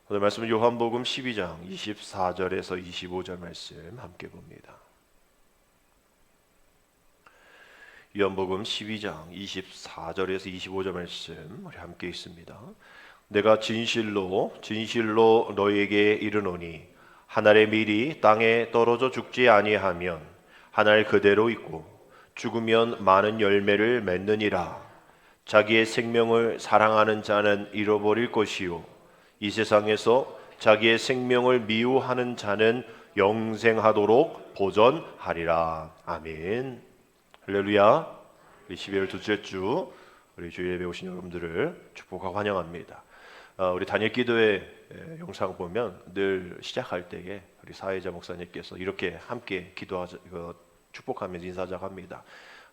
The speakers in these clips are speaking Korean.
오늘 말씀은 요한복음 12장 24절에서 25절 말씀 함께 봅니다. 요한복음 12장 24절에서 25절 말씀 우리 함께 있습니다. 내가 진실로 너희에게 이르노니 한 알의 밀이 땅에 떨어져 죽지 아니하면 한 알 그대로 있고 죽으면 많은 열매를 맺느니라. 자기의 생명을 사랑하는 자는 잃어버릴 것이요 이 세상에서 자기의 생명을 미워하는 자는 영생하도록 보전하리라. 아멘. 할렐루야. 우리 12월 둘째 주 우리 주일 예배 오신 여러분들을 축복하고 환영합니다. 우리 단일 기도회 영상 보면 늘 시작할 때에 우리 사회자 목사님께서 이렇게 함께 기도하자, 축복하면서 인사하자고 합니다.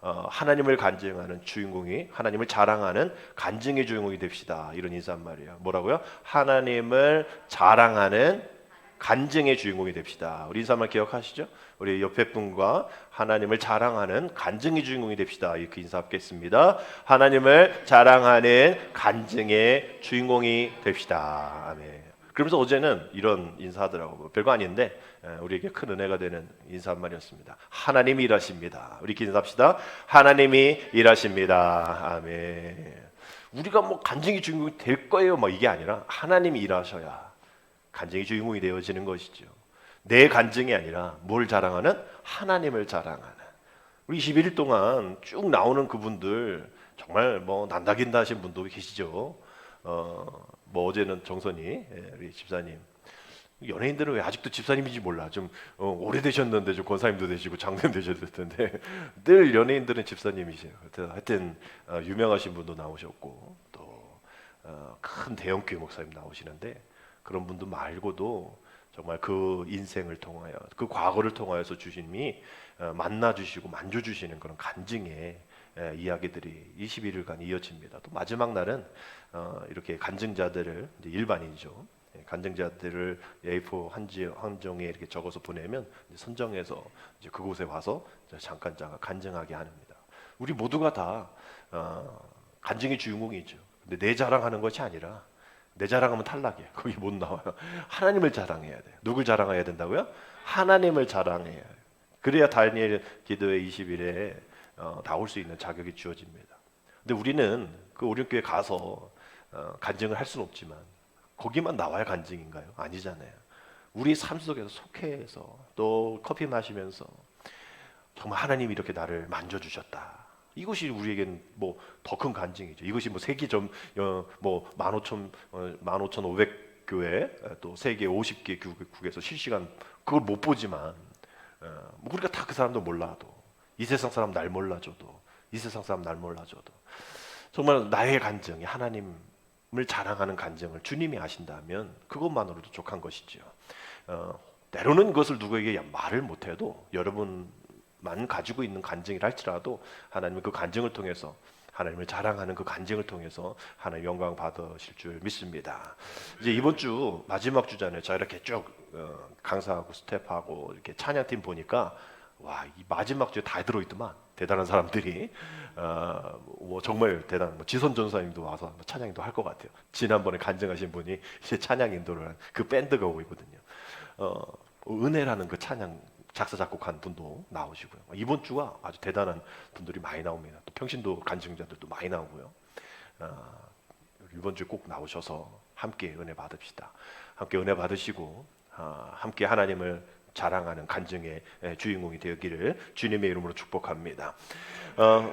하나님을 간증하는 주인공이, 하나님을 자랑하는 간증의 주인공이 됩시다. 이런 인사말이에요. 뭐라고요? 하나님을 자랑하는 간증의 주인공이 됩시다. 우리 인사말 기억하시죠? 우리 옆에 분과 하나님을 자랑하는 간증의 주인공이 됩시다. 이렇게 인사하겠습니다. 하나님을 자랑하는 간증의 주인공이 됩시다. 아멘. 그러면서 어제는 이런 인사하더라고요. 별거 아닌데 우리에게 큰 은혜가 되는 인사말이었습니다. 하나님이 일하십니다. 우리 인사합시다. 하나님이 일하십니다. 아멘. 우리가 뭐 간증의 주인공이 될 거예요. 뭐 이게 아니라 하나님이 일하셔야 간증의 주인공이 되어지는 것이죠. 내 간증이 아니라 뭘 자랑하는? 하나님을 자랑하는. 우리 21일 동안 쭉 나오는 그분들 정말 뭐 난다긴다 하신 분도 계시죠. 뭐 어제는 정선이 우리 집사님, 연예인들은 왜 아직도 집사님인지 몰라. 좀 오래되셨는데 좀 권사님도 되시고 장로님 되셨을 텐데 늘 연예인들은 집사님이세요. 하여튼 유명하신 분도 나오셨고 또 큰 대형교회 목사님 나오시는데 그런 분들 말고도 정말 그 인생을 통하여 그 과거를 통하여서 주님이 만나주시고 만져주시는 그런 간증의 이야기들이 21일간 이어집니다. 또 마지막 날은 이렇게 간증자들을 이제 일반인이죠. 간증자들을 A4 한 장에 이렇게 적어서 보내면 이제 선정해서 이제 그곳에 와서 잠깐 간증하게 합니다. 우리 모두가 다 간증의 주인공이죠. 근데 내 자랑하는 것이 아니라 내 자랑하면 탈락이에요. 거기 못 나와요. 하나님을 자랑해야 돼요. 누굴 자랑해야 된다고요? 하나님을 자랑해야 해요. 그래야 다니엘 기도회 20일에 나올 수 있는 자격이 주어집니다. 근데 우리는 그 오륜교회 가서 간증을 할 수는 없지만 거기만 나와야 간증인가요? 아니잖아요. 우리 삶 속에서 속해서 또 커피 마시면서 정말 하나님이 이렇게 나를 만져주셨다. 이것이 우리에게는 뭐 더 큰 간증이죠. 이것이 뭐 세계 뭐 15,500 교회 또 세계 50개 교국에서 실시간 그걸 못 보지만 우리가 다 그 사람도 몰라도 이 세상 사람 날 몰라줘도 이 세상 사람 날 몰라줘도 정말 나의 간증이 하나님을 자랑하는 간증을 주님이 하신다면 그것만으로도 족한 것이죠. 때로는 그것을 누구에게 말을 못해도 여러분만 가지고 있는 간증이라 할지라도 하나님은 그 간증을 통해서 하나님을 자랑하는 그 간증을 통해서 하나님 영광 받으실 줄 믿습니다. 이제 이번 주 마지막 주잖아요. 자 이렇게 쭉 강사하고 스텝하고 이렇게 찬양팀 보니까 와, 이 마지막 주에 다 들어있더만 대단한 사람들이 뭐 정말 대단한 뭐 지선 전사님도 와서 찬양도 할 것 같아요. 지난번에 간증하신 분이 이제 찬양 인도를 한 그 밴드가 오고 있거든요. 은혜라는 그 찬양 작사 작곡한 분도 나오시고요. 이번 주가 아주 대단한 분들이 많이 나옵니다. 또 평신도 간증자들도 많이 나오고요. 이번 주에 꼭 나오셔서 함께 은혜 받읍시다. 함께 은혜 받으시고 함께 하나님을 자랑하는 간증의 주인공이 되기를 주님의 이름으로 축복합니다.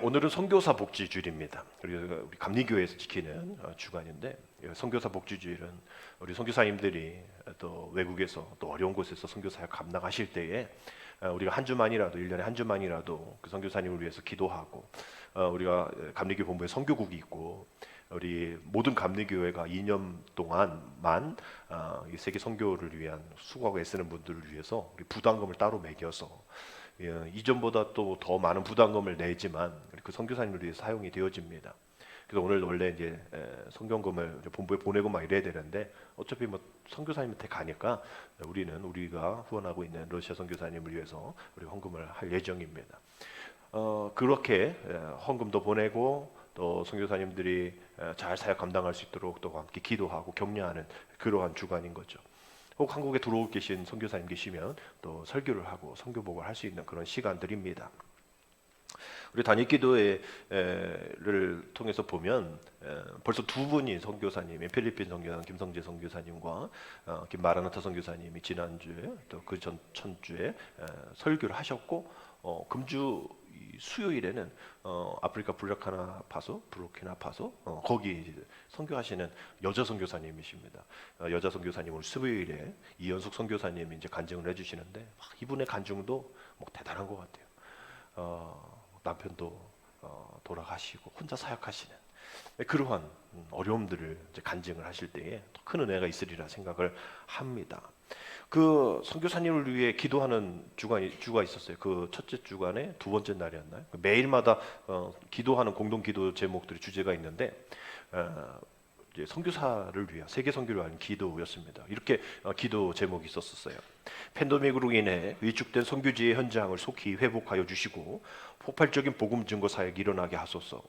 오늘은 선교사 복지주일입니다. 우리 감리교회에서 지키는 주간인데 선교사 복지주일은 우리 선교사님들이 또 외국에서 또 어려운 곳에서 선교사역 감당하실 때에 우리가 한 주만이라도 1년에 한 주만이라도 그 선교사님을 위해서 기도하고 우리가 감리교 본부에 선교국이 있고 우리 모든 감리교회가 2년 동안만 이 세계 선교를 위한 수고하고 애쓰는 분들을 위해서 우리 부담금을 따로 매겨서 이전보다 또 더 많은 부담금을 내지만 그 선교사님을 위해 사용이 되어집니다. 그래서 오늘 원래 이제 성경금을 본부에 보내고 막 이래야 되는데 어차피 뭐 선교사님한테 가니까 우리가 후원하고 있는 러시아 선교사님을 위해서 우리 헌금을 할 예정입니다. 그렇게 헌금도 보내고 또 선교사님들이 잘 사역 감당할 수 있도록 또 함께 기도하고 격려하는 그러한 주간인 거죠. 혹 한국에 들어오 계신 선교사님 계시면 또 설교를 하고 선교복을 할 수 있는 그런 시간들입니다. 우리 단일기도회를 통해서 보면 벌써 두 분이 선교사님이 필리핀 선교사 김성재 선교사님과 김마라나타 선교사님이 지난주에 또 그 전 천주에 설교를 하셨고 금주 수요일에는 아프리카 부르키나 파소 거기 선교하시는 여자 선교사님이십니다. 여자 선교사님을 수요일에 이연숙 선교사님이 이제 간증을 해주시는데 이분의 간증도 뭐 대단한 것 같아요. 남편도 돌아가시고 혼자 사역하시는 그러한 어려움들을 이제 간증을 하실 때에 큰 은혜가 있으리라 생각을 합니다. 그 선교사님을 위해 기도하는 주가 있었어요. 그 첫째 주간에 두 번째 날이었나요? 매일마다 기도하는 공동 기도 제목들이 주제가 있는데 이제 선교사를 위한 세계 선교를 위한 기도였습니다. 이렇게 기도 제목이 있었어요. 팬데믹으로 인해 위축된 선교지의 현장을 속히 회복하여 주시고 폭발적인 복음 증거 사역이 일어나게 하소서.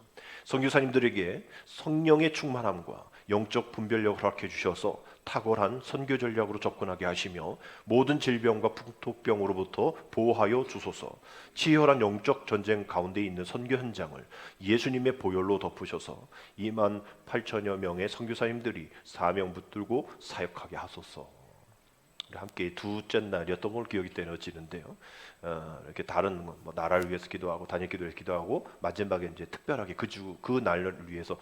선교사님들에게 성령의 충만함과 영적 분별력을 허락해 주셔서 탁월한 선교 전략으로 접근하게 하시며 모든 질병과 풍토병으로부터 보호하여 주소서. 치열한 영적 전쟁 가운데 있는 선교 현장을 예수님의 보혈로 덮으셔서 2만 8천여 명의 선교사님들이 사명 붙들고 사역하게 하소서. 함께 두째 날이었던 걸 기억이 되어지는데요. 이렇게 다른 뭐 나라를 위해서 기도하고 단일 기도를 기도하고 마지막에 이제 특별하게 그 날을 위해서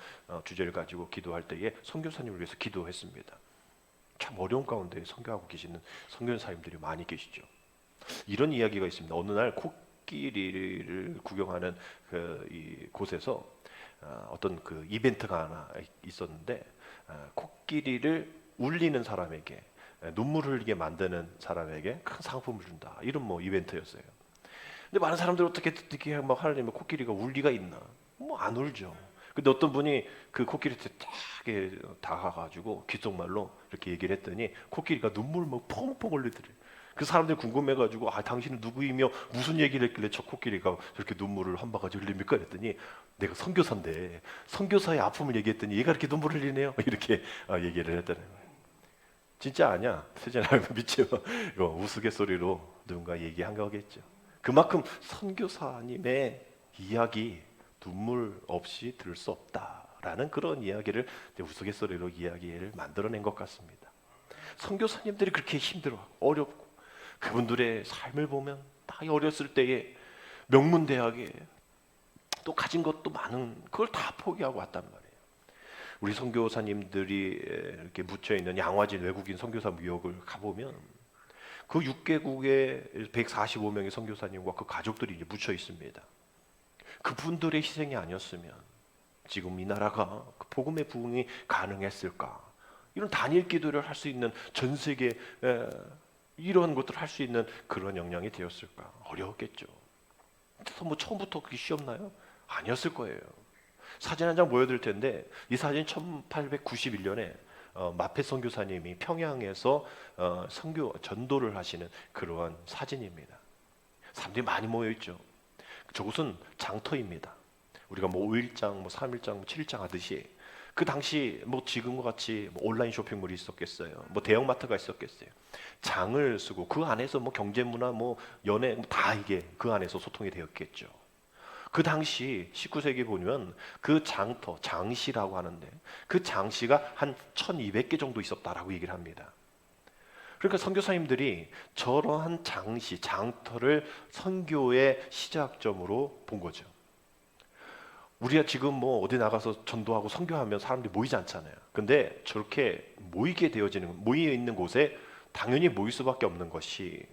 주제를 가지고 기도할 때에 선교사님을 위해서 기도했습니다. 참 어려운 가운데 선교하고 계시는 선교사님들이 많이 계시죠. 이런 이야기가 있습니다. 어느 날 코끼리를 구경하는 이 곳에서 어떤 그 이벤트가 하나 있었는데 코끼리를 울리는 사람에게 눈물을 흘리게 만드는 사람에게 큰 상품을 준다. 이런 뭐 이벤트였어요. 근데 많은 사람들이 어떻게 막 하려면 코끼리가 울 리가 있나? 뭐 안 울죠. 근데 어떤 분이 그 코끼리한테 딱 다가가지고 귓속말로 이렇게 얘기를 했더니 코끼리가 눈물 막 펑펑 흘리더래. 그 사람들이 궁금해가지고 당신은 누구이며 무슨 얘기를 했길래 저 코끼리가 저렇게 눈물을 한 바가지 흘립니까? 그랬더니 내가 선교사인데 선교사의 아픔을 얘기했더니 얘가 이렇게 눈물 흘리네요. 이렇게 얘기를 했다는 거예요. 진짜 아니야. 세진아 믿지 마. 이거 우스갯소리로 누군가 얘기한 거겠죠. 그만큼 선교사님의 이야기 눈물 없이 들을 수 없다라는 그런 이야기를 우스갯소리로 이야기를 만들어낸 것 같습니다. 선교사님들이 그렇게 힘들어하고 어렵고 그분들의 삶을 보면 다 어렸을 때에 명문대학에 또 가진 것도 많은 그걸 다 포기하고 왔단 말이에요. 우리 선교사님들이 이렇게 묻혀 있는 양화진 외국인 선교사 무역을 가보면 그 6개국의 145명의 선교사님과 그 가족들이 이제 묻혀 있습니다. 그분들의 희생이 아니었으면 지금 이 나라가 그 복음의 부흥이 가능했을까? 이런 단일 기도를 할 수 있는 전 세계 이런 것들을 할 수 있는 그런 역량이 되었을까? 어려웠겠죠. 그래서 뭐 처음부터 그게 쉬웠나요? 아니었을 거예요. 사진 한 장 보여드릴 텐데 이 사진 1891년에 마페 선교사님이 평양에서 선교 전도를 하시는 그러한 사진입니다. 사람들이 많이 모여 있죠. 저곳은 장터입니다. 우리가 뭐 5일장, 뭐 3일장, 뭐 7일장 하듯이 그 당시 뭐 지금과 같이 뭐 온라인 쇼핑몰이 있었겠어요. 뭐 대형마트가 있었겠어요. 장을 쓰고 그 안에서 뭐 경제문화, 뭐 연애 다 이게 그 안에서 소통이 되었겠죠. 그 당시 19세기 보면 그 장터, 장시라고 하는데 그 장시가 한 1200개 정도 있었다라고 얘기를 합니다. 그러니까 선교사님들이 저러한 장시, 장터를 선교의 시작점으로 본 거죠. 우리가 지금 뭐 어디 나가서 전도하고 선교하면 사람들이 모이지 않잖아요. 근데 저렇게 모이게 모여 있는 곳에 당연히 모일 수밖에 없는 것이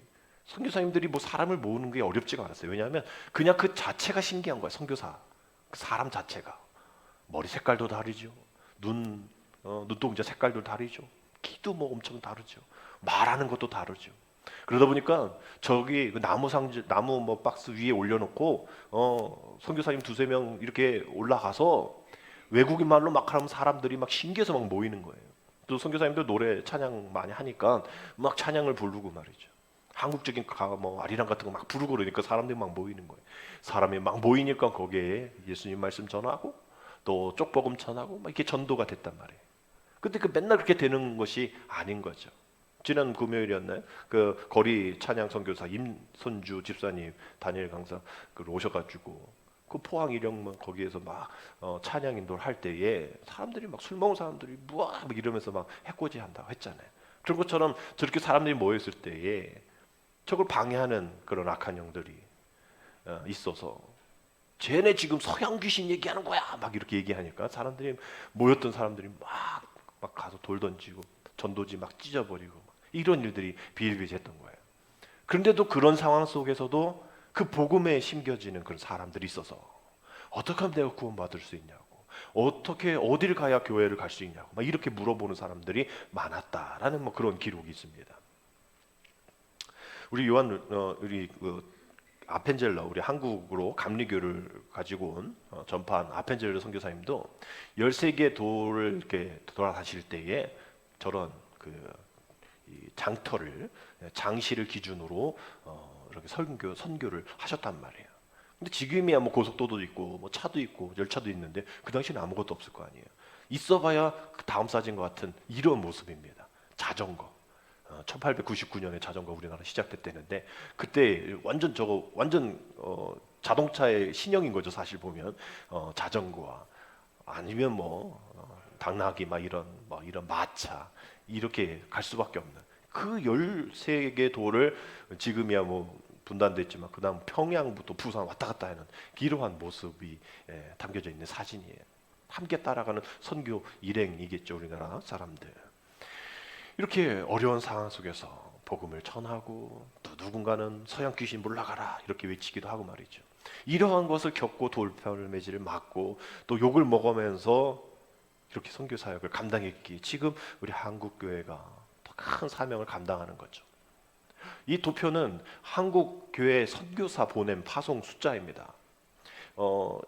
선교사님들이 뭐 사람을 모으는 게 어렵지가 않았어요. 왜냐하면 그냥 그 자체가 신기한 거예요. 선교사 그 사람 자체가 머리 색깔도 다르죠. 눈동자 색깔도 다르죠. 키도 뭐 엄청 다르죠. 말하는 것도 다르죠. 그러다 보니까 저기 그 나무 뭐 박스 위에 올려놓고 선교사님 두세 명 이렇게 올라가서 외국인 말로 막 하면 사람들이 막 신기해서 막 모이는 거예요. 또 선교사님들 노래 찬양 많이 하니까 막 찬양을 부르고 말이죠. 한국적인 뭐 아리랑 같은 거 막 부르고 그러니까 사람들이 막 모이는 거예요. 사람이 막 모이니까 거기에 예수님 말씀 전하고 또 쪽복음 전하고 막 이렇게 전도가 됐단 말이에요. 근데 그 맨날 그렇게 되는 것이 아닌 거죠. 지난 금요일이었나요? 그 거리 찬양 선교사 임선주 집사님 다니엘 강사 그 오셔가지고 그 포항 일영문 거기에서 막 찬양 인도를 할 때에 사람들이 막 술 먹은 사람들이 무아 막 이러면서 막 해코지 한다고 했잖아요. 그런 것처럼 저렇게 사람들이 모였을 때에 저걸 방해하는 그런 악한 영들이 있어서 쟤네 지금 서양 귀신 얘기하는 거야 막 이렇게 얘기하니까 사람들이 모였던 사람들이 막 가서 돌 던지고 전도지 막 찢어버리고 막 이런 일들이 비일비재했던 거예요. 그런데도 그런 상황 속에서도 그 복음에 심겨지는 그런 사람들이 있어서 어떻게 하면 내가 구원받을 수 있냐고, 어떻게 어디를 가야 교회를 갈 수 있냐고 막 이렇게 물어보는 사람들이 많았다라는 뭐 그런 기록이 있습니다. 우리 요한 우리 아펜젤러 우리 한국으로 감리교를 가지고 온 전파한 아펜젤러 선교사님도 13개 도를 이렇게 돌아다실 때에 저런 이 장터를 장시를 기준으로 이렇게 선교를 하셨단 말이에요. 근데 지금이야 뭐 고속도도 있고 뭐 차도 있고 열차도 있는데 그 당시에는 아무것도 없을 거 아니에요. 있어봐야 그 다음 사진과 같은 이런 모습입니다. 자전거. 1899년에 자전거 우리나라 시작됐다는데 그때 완전 자동차의 신형인 거죠. 사실 보면 자전거와 아니면 뭐 당나귀 막 이런 마차 이렇게 갈 수밖에 없는 그 13개 도를 지금이야 뭐 분단됐지만 그다음 평양부터 부산 왔다 갔다 하는 기로한 모습이 담겨져 있는 사진이에요. 함께 따라가는 선교 일행이겠죠, 우리나라 사람들. 이렇게 어려운 상황 속에서 복음을 전하고 또 누군가는 서양 귀신 물러가라 이렇게 외치기도 하고 말이죠. 이러한 것을 겪고 돌팔매질을 맞고 또 욕을 먹으면서 이렇게 선교 사역을 감당했기에 지금 우리 한국 교회가 더 큰 사명을 감당하는 거죠. 이 도표는 한국 교회 선교사 보냄 파송 숫자입니다.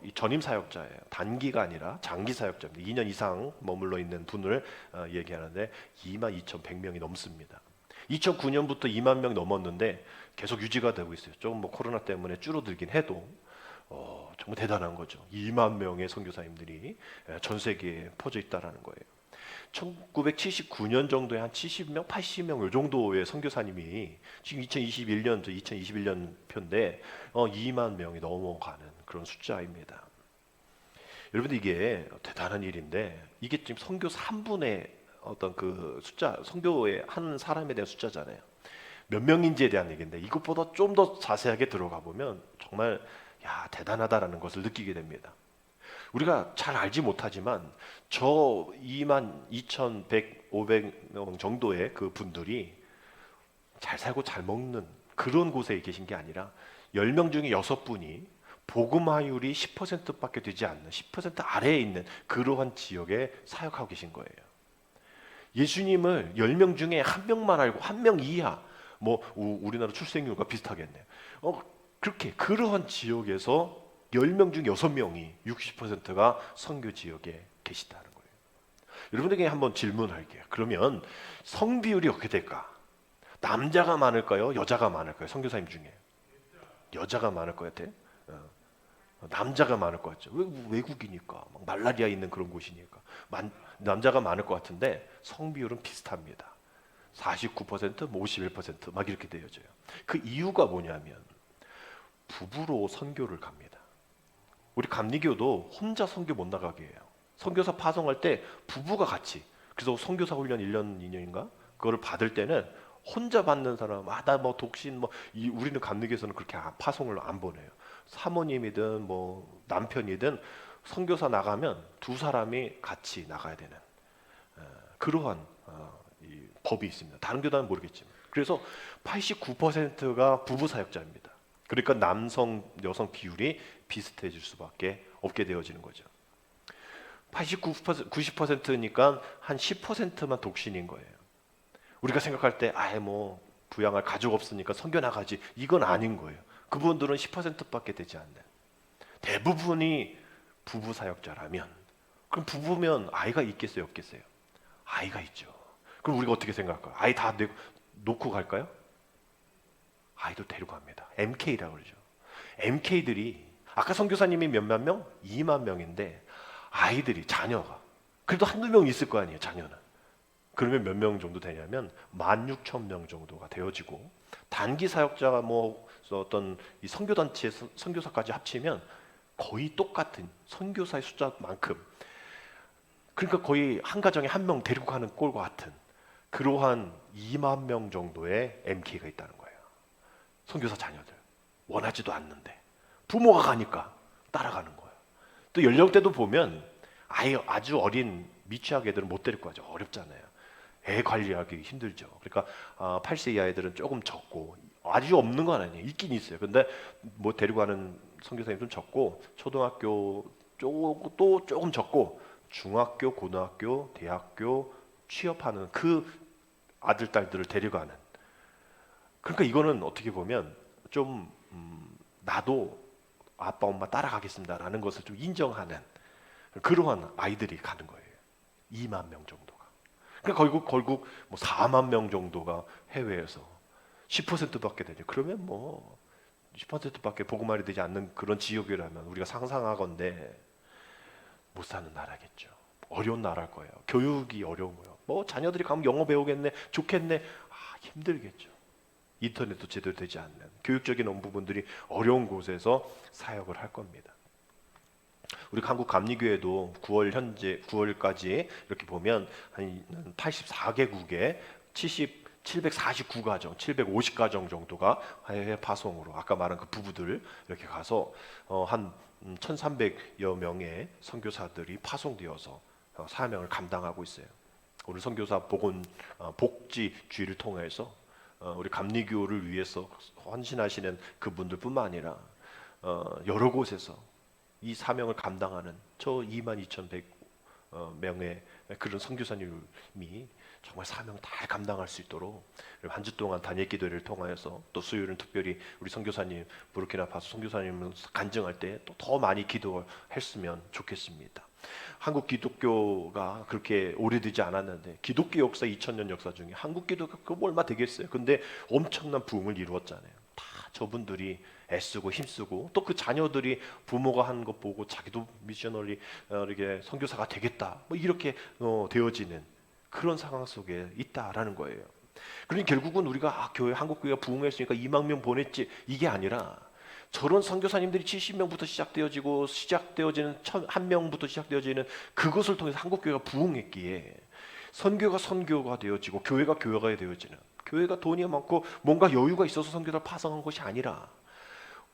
이 전임 사역자예요. 단기가 아니라 장기 사역자입니다. 2년 이상 머물러 있는 분을 얘기하는데 22,100명이 넘습니다. 2009년부터 2만 명 넘었는데 계속 유지가 되고 있어요. 조금 뭐 코로나 때문에 줄어들긴 해도 정말 대단한 거죠. 2만 명의 선교사님들이 전 세계에 퍼져 있다라는 거예요. 1979년 정도에 한 70명, 80명 요 정도의 선교사님이 지금 2021년 표인데 2만 명이 넘어가는 그런 숫자입니다. 여러분 이게 대단한 일인데 이게 지금 선교사 한 분의 어떤 그 숫자, 선교의 한 사람에 대한 숫자잖아요. 몇 명인지에 대한 얘기인데 이것보다 좀 더 자세하게 들어가 보면 정말 야 대단하다라는 것을 느끼게 됩니다. 우리가 잘 알지 못하지만 저 22,100, 500명 정도의 그 분들이 잘 살고 잘 먹는 그런 곳에 계신 게 아니라 10명 중에 6분이 복음화율이 10%밖에 되지 않는 10% 아래에 있는 그러한 지역에 사역하고 계신 거예요. 예수님을 10명 중에 1명만 알고 1명 이하 뭐 우리나라 출생률과 비슷하겠네요. 그렇게 그러한 지역에서 10명 중 6명이 60%가 선교 지역에 계시다는 거예요. 여러분에게 한번 질문할게요. 그러면 성비율이 어떻게 될까? 남자가 많을까요? 여자가 많을까요? 선교사님 중에 여자가 많을 것 같아요. 남자가 많을 것 같죠. 외국이니까 막 말라리아 있는 그런 곳이니까 남자가 많을 것 같은데 성비율은 비슷합니다. 49%, 뭐 51%막 이렇게 되어져요. 그 이유가 뭐냐면 부부로 선교를 갑니다. 우리 감리교도 혼자 선교 못 나가게 해요. 선교사 파송할 때 부부가 같이 그래서 선교사 훈련 1년 2년인가 그거를 받을 때는 혼자 받는 사람 나 뭐 독신 우리는 감리교에서는 그렇게 파송을 안 보내요. 사모님이든 뭐 남편이든 선교사 나가면 두 사람이 같이 나가야 되는 그러한 이 법이 있습니다. 다른 교단은 모르겠지만 그래서 89%가 부부 사역자입니다. 그러니까 남성 여성 비율이 비슷해질 수밖에 없게 되어지는 거죠. 89%, 90%니까 한 10%만 독신인 거예요. 우리가 생각할 때 아예 뭐 부양할 가족 없으니까 선교 나가지 이건 아닌 거예요. 그분들은 10%밖에 되지 않는 대부분이 부부 사역자라면 그럼 부부면 아이가 있겠어요 없겠어요? 아이가 있죠. 그럼 우리가 어떻게 생각할까요? 아이 다 놓고 갈까요? 아이도 데려갑니다. MK라고 그러죠. MK들이 아까 선교사님이 몇만 명? 2만 명인데 아이들이, 자녀가 그래도 한두 명 있을 거 아니에요, 자녀는. 그러면 몇 명 정도 되냐면 16,000명 정도가 되어지고, 단기 사역자가 뭐 어떤 이 선교단체 선교사까지 합치면 거의 똑같은 선교사의 숫자만큼, 그러니까 거의 한 가정에 한 명 데리고 가는 꼴과 같은 그러한 2만 명 정도의 MK가 있다는 거예요. 선교사 자녀들 원하지도 않는데 부모가 가니까 따라가는 거예요. 또 연령대도 보면 아주 어린 미취학 애들은 못 데리고 가죠. 어렵잖아요. 애 관리하기 힘들죠. 그러니까 8세 이하 애들은 조금 적고, 아주 없는 건 아니에요. 있긴 있어요. 근데 뭐 데리고 가는 선교사님 좀 적고, 초등학교 또 조금 적고, 중학교, 고등학교, 대학교 취업하는 그 아들 딸들을 데려가는. 그러니까 이거는 어떻게 보면 좀 나도 아빠 엄마 따라가겠습니다라는 것을 좀 인정하는 그러한 아이들이 가는 거예요. 2만 명 정도가. 그러니까 결국 뭐 4만 명 정도가 해외에서 10%밖에 되죠. 그러면 뭐 10%밖에 복음화이 되지 않는 그런 지역이라면 우리가 상상하건대 못 사는 나라겠죠. 어려운 나라일 거예요. 교육이 어려운 거예요. 뭐 자녀들이 가면 영어 배우겠네, 좋겠네. 힘들겠죠. 인터넷도 제대로 되지 않는 교육적인 부분들이 어려운 곳에서 사역을 할 겁니다. 우리 한국 감리교회도 9월까지 이렇게 보면 한 84개국에 749가정, 750가정 정도가 해외 파송으로, 아까 말한 그 부부들 이렇게 가서 한 1,300여 명의 선교사들이 파송되어서 사명을 감당하고 있어요. 우리 선교사 복지주의를 통해서 우리 감리교를 위해서 헌신하시는 그분들뿐만 아니라 여러 곳에서 이 사명을 감당하는 저 22,100명의 그런 선교사님이 정말 사명 다 감당할 수 있도록 한 주 동안 단일 기도를 통하여서, 또 수요일은 특별히 우리 선교사님, 부르키나파소 선교사님을 간증할 때 또 더 많이 기도했으면 좋겠습니다. 한국 기독교가 그렇게 오래되지 않았는데, 기독교 역사 2000년 역사 중에 한국 기독교가 그거 얼마 되겠어요. 근데 엄청난 부흥을 이루었잖아요. 다 저분들이 애쓰고 힘쓰고, 또 그 자녀들이 부모가 하는 것 보고 자기도 미셔너리 이렇게 선교사가 되겠다, 뭐 이렇게 되어지는 그런 상황 속에 있다라는 거예요. 그러니 결국은 우리가 한국 교회가 부흥했으니까 2만 명 보냈지, 이게 아니라 저런 선교사님들이 70명부터 시작되어지는 1명부터 시작되어지는 그것을 통해서 한국 교회가 부흥했기에 선교가 되어지고 교회가 되어지는, 교회가 돈이 많고 뭔가 여유가 있어서 선교사를 파송한 것이 아니라,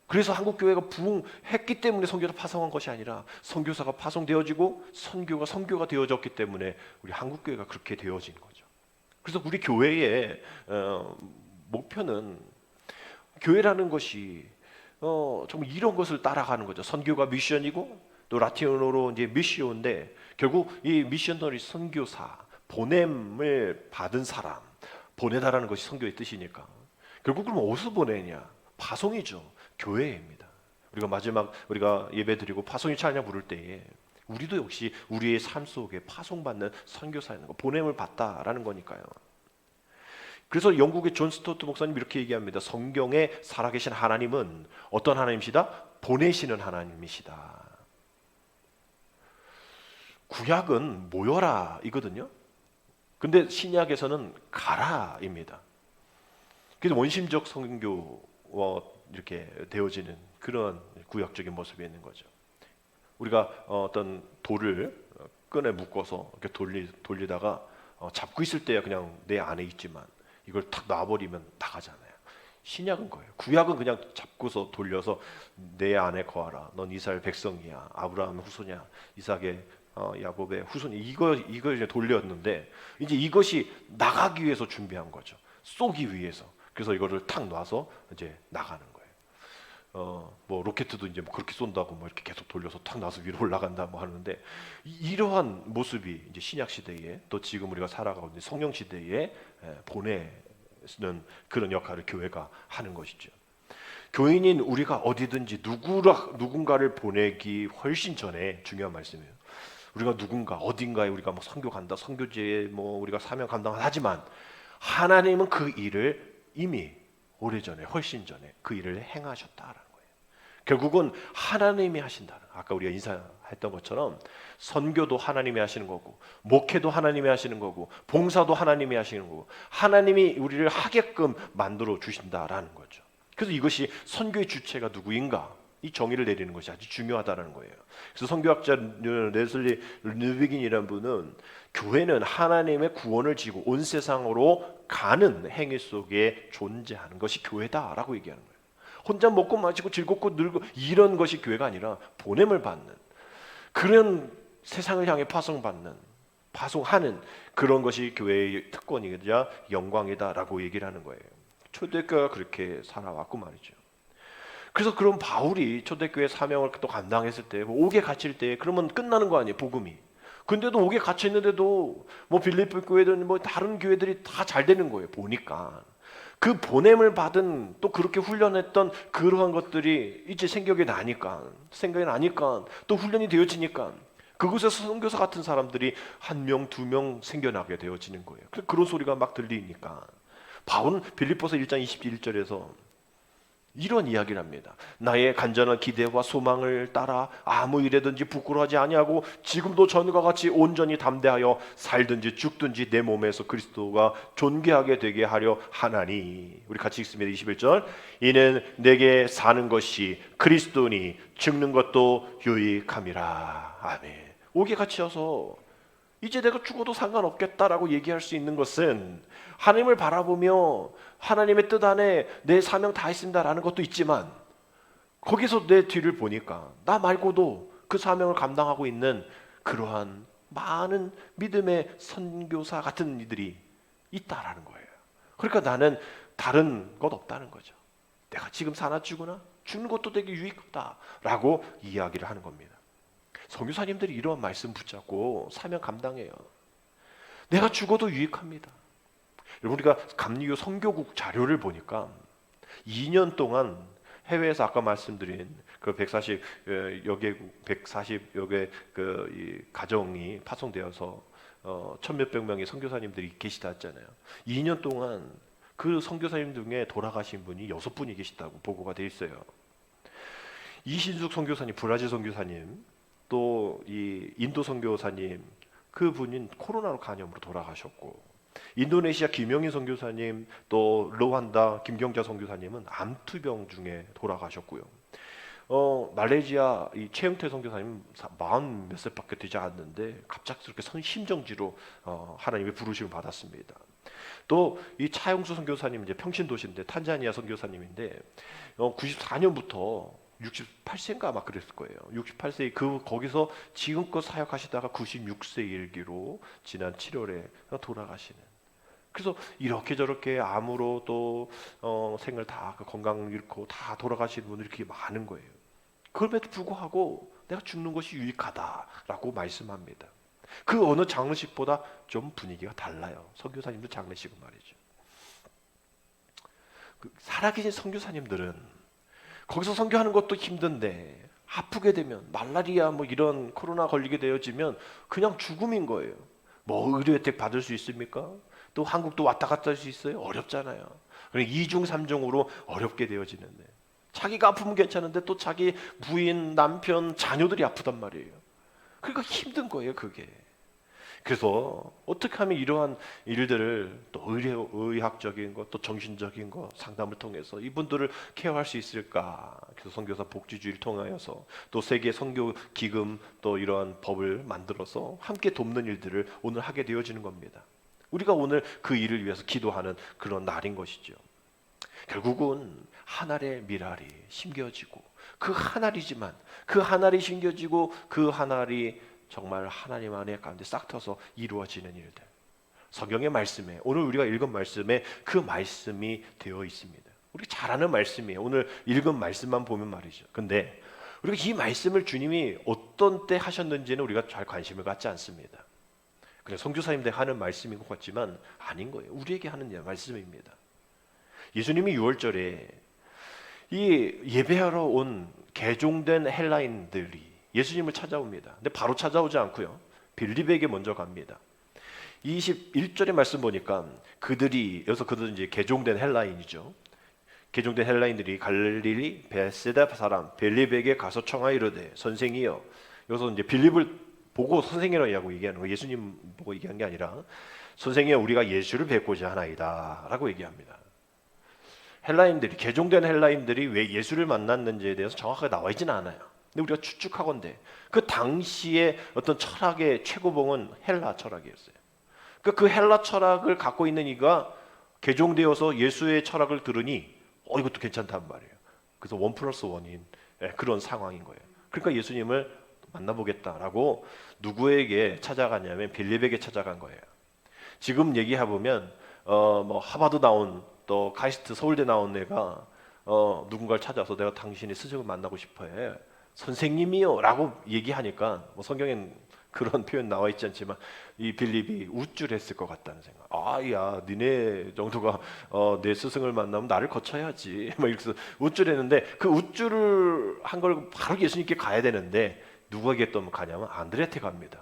그래서 한국 교회가 부흥했기 때문에 선교사를 파송한 것이 아니라, 선교사가 파송되어지고 선교가 되어졌기 때문에 우리 한국 교회가 그렇게 되어진 거죠. 그래서 우리 교회의 목표는, 교회라는 것이 정말 이런 것을 따라가는 거죠. 선교가 미션이고, 또 라틴어로 이제 미시오인데, 결국 이 미셔너리 선교사, 보냄을 받은 사람, 보내다라는 것이 선교의 뜻이니까, 결국 그럼 어디서 보내냐? 파송이죠. 교회입니다. 우리가 예배 드리고 파송이 찬양 부를 때에 우리도 역시 우리의 삶 속에 파송받는 선교사인 거, 보냄을 받다라는 거니까요. 그래서 영국의 존 스토트 목사님 이렇게 얘기합니다. 성경에 살아계신 하나님은 어떤 하나님이시다? 보내시는 하나님이시다. 구약은 모여라 이거든요. 근데 신약에서는 가라입니다. 그래서 원심적 선교와 이렇게 되어지는 그런 구약적인 모습이 있는 거죠. 우리가 어떤 돌을 끈에 묶어서 이렇게 돌리다가 잡고 있을 때야 그냥 내 안에 있지만, 이걸 탁 놔버리면 나가잖아요. 신약은 거예요. 구약은 그냥 잡고서 돌려서 내 안에 거하라. 넌 이스라엘 백성이야. 아브라함의 후손이야. 이삭의 야곱의 후손이. 이걸 이제 돌렸는데, 이제 이것이 나가기 위해서 준비한 거죠. 쏘기 위해서. 그래서 이거를 탁 놔서 이제 나가는 거예요. 뭐 로켓도 이제 뭐 그렇게 쏜다고 뭐 이렇게 계속 돌려서 탁 놔서 위로 올라간다 뭐 하는데, 이러한 모습이 이제 신약 시대에, 또 지금 우리가 살아가고 있는 성령 시대에 보내는 그런 역할을 교회가 하는 것이죠. 교인인 우리가 어디든지 누군가를 보내기 훨씬 전에 중요한 말씀이에요. 우리가 누군가 어딘가에 우리가 뭐 선교 간다, 선교지에 뭐 우리가 사명 감당을 하지만, 하나님은 그 일을 이미 오래전에, 훨씬 전에 그 일을 행하셨다라는 거예요. 결국은 하나님이 하신다는, 아까 우리가 인사했던 것처럼 선교도 하나님이 하시는 거고, 목회도 하나님이 하시는 거고, 봉사도 하나님이 하시는 거고, 하나님이 우리를 하게끔 만들어 주신다라는 거죠. 그래서 이것이 선교의 주체가 누구인가, 이 정의를 내리는 것이 아주 중요하다는 거예요. 그래서 선교학자 레슬리 르비긴이라는 분은 교회는 하나님의 구원을 지고 온 세상으로 가는 행위 속에 존재하는 것이 교회다라고 얘기하는 거예요. 혼자 먹고 마시고 즐겁고 늘고 이런 것이 교회가 아니라 보냄을 받는, 그런 세상을 향해 파송하는 그런 것이 교회의 특권이자 영광이다라고 얘기를 하는 거예요. 초대교회가 그렇게 살아왔고 말이죠. 그래서 그런 바울이 초대교회 사명을 또 감당했을 때, 뭐 옥에 갇힐 때 그러면 끝나는 거 아니에요, 복음이. 근데도 옥에 갇혀 있는데도 뭐 빌립보 교회든 뭐 다른 교회들이 다 잘 되는 거예요. 보니까 그 보냄을 받은, 또 그렇게 훈련했던 그러한 것들이 이제 생각이 나니까 또 훈련이 되어지니까 그곳에서 선교사 같은 사람들이 1명, 2명 생겨나게 되어지는 거예요. 그런 소리가 막 들리니까 바울은 빌립보서 1장 21절에서 이런 이야기를 합니다. 나의 간절한 기대와 소망을 따라 아무 일에든지 부끄러워하지 아니하고 지금도 전과 같이 온전히 담대하여 살든지 죽든지 내 몸에서 그리스도가 존귀하게 되게 하려 하나니. 우리 같이 읽습니다. 21절. 이는 내게 사는 것이 그리스도니 죽는 것도 유익함이라. 아멘. 옥에 갇혀서 이제 내가 죽어도 상관없겠다라고 얘기할 수 있는 것은 하나님을 바라보며 하나님의 뜻 안에 내 사명 다 했습니다라는 것도 있지만, 거기서 내 뒤를 보니까 나 말고도 그 사명을 감당하고 있는 그러한 많은 믿음의 선교사 같은 이들이 있다라는 거예요. 그러니까 나는 다른 것 없다는 거죠. 내가 지금 사나 죽으나 죽는 것도 되게 유익하다라고 이야기를 하는 겁니다. 선교사님들이 이러한 말씀 붙잡고 사명 감당해요. 내가 죽어도 유익합니다. 여러분, 우리가 감리교 선교국 자료를 보니까 2년 동안 해외에서 아까 말씀드린 그 140여 개 그 가정이 파송되어서 1,000몇백 명의 선교사님들이 계시다 했잖아요. 2년 동안 그 선교사님 중에 돌아가신 분이 6분이 계시다고 보고가 돼 있어요. 이신숙 선교사님, 브라질 선교사님, 또 이 인도 선교사님, 그 분인 코로나로 간염으로 돌아가셨고, 인도네시아 김영인 선교사님, 또 르완다 김경자 선교사님은 암투병 중에 돌아가셨고요. 말레이시아 이 최영태 선교사님 40 몇 살밖에 되지 않았는데 갑작스럽게 심정지로 하나님의 부르심을 받았습니다. 또 이 차영수 선교사님, 이제 평신도시인데 탄자니아 선교사님인데 94년부터 68세인가 아마 그랬을 거예요. 68세 거기서 지금껏 사역하시다가 96세 일기로 지난 7월에 돌아가시는. 그래서 이렇게 저렇게 암으로 또 생을 다 건강 잃고 다 돌아가시는 분들이 이렇게 많은 거예요. 그럼에도 불구하고 내가 죽는 것이 유익하다라고 말씀합니다. 그 어느 장례식보다 좀 분위기가 달라요. 선교사님들 장례식은 말이죠. 살아계신 선교사님들은 거기서 선교하는 것도 힘든데 아프게 되면 말라리아 뭐 이런 코로나 걸리게 되어지면 그냥 죽음인 거예요. 뭐 의료 혜택 받을 수 있습니까? 또 한국도 왔다 갔다 할 수 있어요? 어렵잖아요. 그러니까 2중 3중으로 어렵게 되어지는데, 자기가 아프면 괜찮은데 또 자기 부인, 남편, 자녀들이 아프단 말이에요. 그러니까 힘든 거예요, 그게. 그래서 어떻게 하면 이러한 일들을 또 의학적인 것, 또 정신적인 것 상담을 통해서 이분들을 케어할 수 있을까? 그래서 선교사 복지주의를 통하여서 또 세계 선교 기금, 또 이러한 법을 만들어서 함께 돕는 일들을 오늘 하게 되어지는 겁니다. 우리가 오늘 그 일을 위해서 기도하는 그런 날인 것이죠. 결국은 한 알의 밀알이 심겨지고, 그 한 알이지만 그 한 알이 심겨지고 그 한 알이 정말 하나님 안에 가운데 싹 터서 이루어지는 일들, 성경의 말씀에, 오늘 우리가 읽은 말씀에 그 말씀이 되어 있습니다. 우리가 잘 아는 말씀이에요. 오늘 읽은 말씀만 보면 말이죠. 근데 우리가 이 말씀을 주님이 어떤 때 하셨는지는 우리가 잘 관심을 갖지 않습니다. 그냥 선교사님들 하는 말씀인 것 같지만 아닌 거예요. 우리에게 하는 말씀입니다. 예수님이 6월절에 이 예배하러 온 개종된 헬라인들이 예수님을 찾아옵니다. 근데 바로 찾아오지 않고요, 빌립에게 먼저 갑니다. 21절의 말씀 보니까 그들은 이제 개종된 헬라인이죠. 개종된 헬라인들이 갈릴리 베세다 사람 빌립에게 가서 청하이르되 선생이여. 여기서 이제 빌립을 보고 선생이라고 얘기하는 거, 예수님 보고 얘기한 게 아니라 선생이여 우리가 예수를 뵙고자 하나이다 라고 얘기합니다. 헬라인들이, 개종된 헬라인들이 왜 예수를 만났는지에 대해서 정확하게 나와 있지는 않아요. 근데 우리가 추측하건대 그 당시의 어떤 철학의 최고봉은 헬라 철학이었어요. 그 헬라 철학을 갖고 있는 이가 개종되어서 예수의 철학을 들으니 이것도 괜찮단 말이에요. 그래서 1+1인 그런 상황인 거예요. 그러니까 예수님을 만나보겠다라고 누구에게 찾아가냐면 빌립에게 찾아간 거예요. 지금 얘기해보면 뭐 하버드 나온 또 카이스트 서울대 나온 애가 누군가를 찾아서 내가 당신의 스승을 만나고 싶어해 선생님이요 라고 얘기하니까 뭐 성경엔 그런 표현 나와 있지 않지만 이 빌립이 우쭐했을 것 같다는 생각. 야 니네 정도가 내 스승을 만나면 나를 거쳐야지 막 이렇게 우쭐했는데, 그 우쭐을 한 걸 바로 예수님께 가야 되는데 누구에게 또 가냐면 안드레한테 갑니다.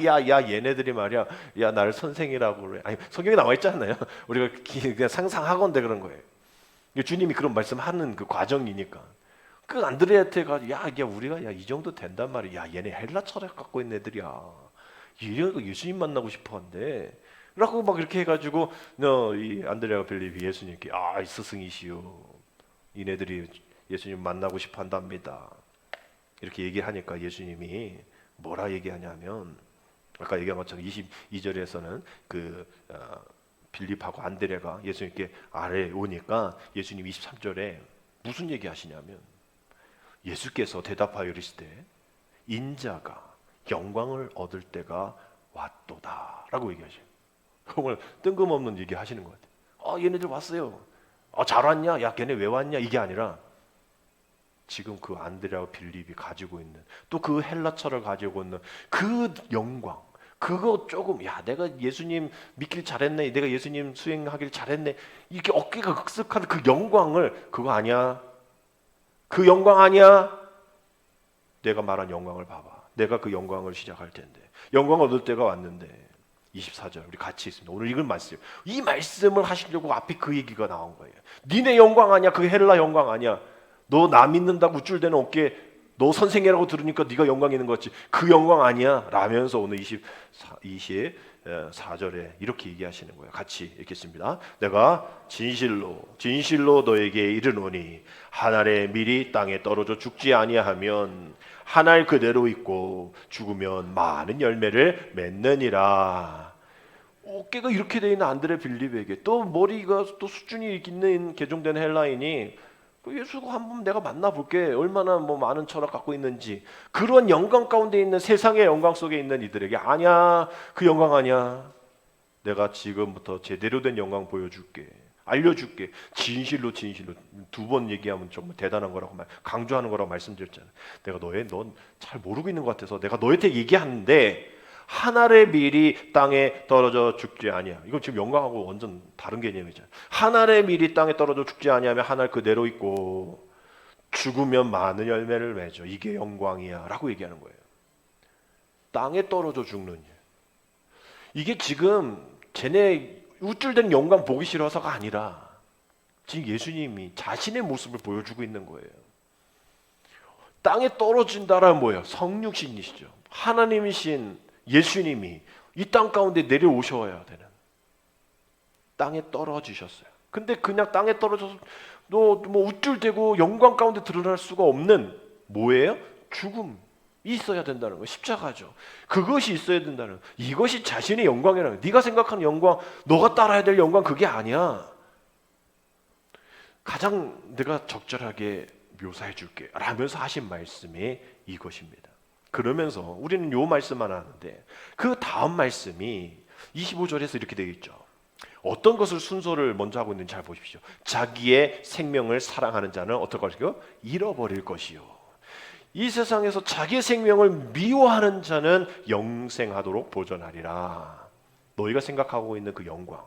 야 얘네들이 말이야, 야 나를 선생이라고 그래. 아니 성경에 나와 있지 않나요? 우리가 그냥 상상하건대 그런 거예요. 주님이 그런 말씀하는 그 과정이니까. 그 안드레한테가 야 우리가 이 정도 된단 말이야. 야 얘네 헬라 철학 갖고 있는 애들이야. 이래가 예수님 만나고 싶어한대. 라고 막 이렇게 해가지고 이 안드레와 빌립이 예수님께 스승이시오. 이네들이 예수님 만나고 싶어한답니다. 이렇게 얘기하니까 예수님이 뭐라 얘기하냐면 아까 얘기한 것처럼 22절에서는 빌립하고 안드레가 예수님께 아래에 오니까 예수님 23절에 무슨 얘기하시냐면 예수께서 대답하여 이르시되 인자가 영광을 얻을 때가 왔도다 라고 얘기하셔요. 정말 뜬금없는 얘기 하시는 것 같아요. 얘네들 왔어요. 잘 왔냐? 야 걔네 왜 왔냐? 이게 아니라 지금 그 안드레와 빌립이 가지고 있는 또 그 헬라철을 가지고 있는 그 영광, 그거 조금 내가 예수님 믿길 잘했네, 내가 예수님 수행하길 잘했네, 이렇게 어깨가 극석한 그 영광을, 그거 아니야? 그 영광 아니야? 내가 말한 영광을 봐봐. 내가 그 영광을 시작할 텐데, 영광 얻을 때가 왔는데. 24절 우리 같이 있습니다. 오늘 읽은 말씀, 이 말씀을 하시려고 앞에 그 얘기가 나온 거예요. 니네 영광 아니야? 그 헬라 영광 아니야? 너 나 믿는다고 우쭐대는 어깨, 너 선생이라고 들으니까 네가 영광 있는 거지. 그 영광 아니야? 라면서 오늘 24절에 이렇게 얘기하시는 거예요. 같이 읽겠습니다. 내가 진실로 너에게 이르노니 한 알의 밀이 땅에 떨어져 죽지 아니하면 한 알 그대로 있고 죽으면 많은 열매를 맺느니라. 어깨가 이렇게 돼 있는 안드레 빌립에게 또 머리가 또 수준이 있는 개종된 헬라인이 예수가 한번 내가 만나볼게, 얼마나 많은 철학 갖고 있는지, 그런 영광 가운데 있는 세상의 영광 속에 있는 이들에게 아니야, 그 영광 아니야, 내가 지금부터 제대로 된 영광 보여줄게, 알려줄게. 진실로 2번 얘기하면 정말 대단한 거라고 강조하는 거라고 말씀드렸잖아요. 내가 넌 잘 모르고 있는 것 같아서 내가 너한테 얘기하는데 한 알의 밀이 땅에 떨어져 죽지 아니야. 이건 지금 영광하고 완전 다른 개념이잖아요. 한 알의 밀이 땅에 떨어져 죽지 아니하면 한 알 그대로 있고 죽으면 많은 열매를 맺어. 이게 영광이야 라고 얘기하는 거예요. 땅에 떨어져 죽는 일. 이게 지금 쟤네 우쭐대는 영광 보기 싫어서가 아니라 지금 예수님이 자신의 모습을 보여주고 있는 거예요. 땅에 떨어진다란 뭐예요? 성육신이시죠. 하나님이신 예수님이 이 땅 가운데 내려오셔야 되는, 땅에 떨어지셨어요. 근데 그냥 땅에 떨어져서 우쭐대고 영광 가운데 드러날 수가 없는 뭐예요? 죽음이 있어야 된다는 거예요. 십자가죠. 그것이 있어야 된다는 거예요. 이것이 자신의 영광이라는 거예요. 네가 생각하는 영광, 너가 따라야 될 영광 그게 아니야. 가장 내가 적절하게 묘사해 줄게 라면서 하신 말씀이 이것입니다. 그러면서 우리는 요 말씀만 하는데 그 다음 말씀이 25절에서 이렇게 되어 있죠. 어떤 것을 순서를 먼저 하고 있는지 잘 보십시오. 자기의 생명을 사랑하는 자는 어떨 것이요? 잃어버릴 것이요. 이 세상에서 자기의 생명을 미워하는 자는 영생하도록 보존하리라. 너희가 생각하고 있는 그 영광,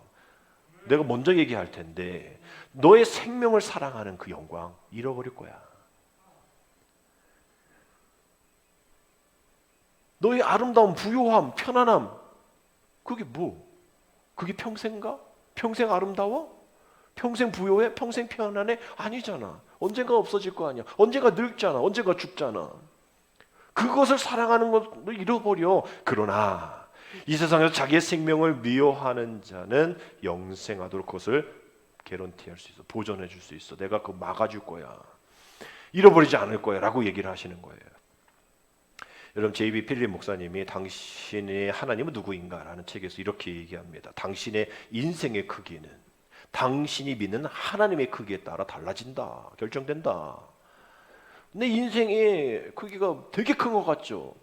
내가 먼저 얘기할 텐데 너의 생명을 사랑하는 그 영광 잃어버릴 거야. 너의 아름다움, 부요함, 편안함, 그게 뭐? 그게 평생가? 평생 아름다워? 평생 부요해? 평생 편안해? 아니잖아. 언젠가 없어질 거 아니야. 언젠가 늙잖아. 언젠가 죽잖아. 그것을 사랑하는 것을 잃어버려. 그러나 이 세상에서 자기의 생명을 미워하는 자는 영생하도록 그것을 개런티할 수 있어. 보존해 줄 수 있어. 내가 그거 막아줄 거야. 잃어버리지 않을 거야 라고 얘기를 하시는 거예요. 여러분, J.B. 필립 목사님이 당신의 하나님은 누구인가 라는 책에서 이렇게 얘기합니다. 당신의 인생의 크기는 당신이 믿는 하나님의 크기에 따라 달라진다. 결정된다. 내 인생의 크기가 되게 큰 것 같죠.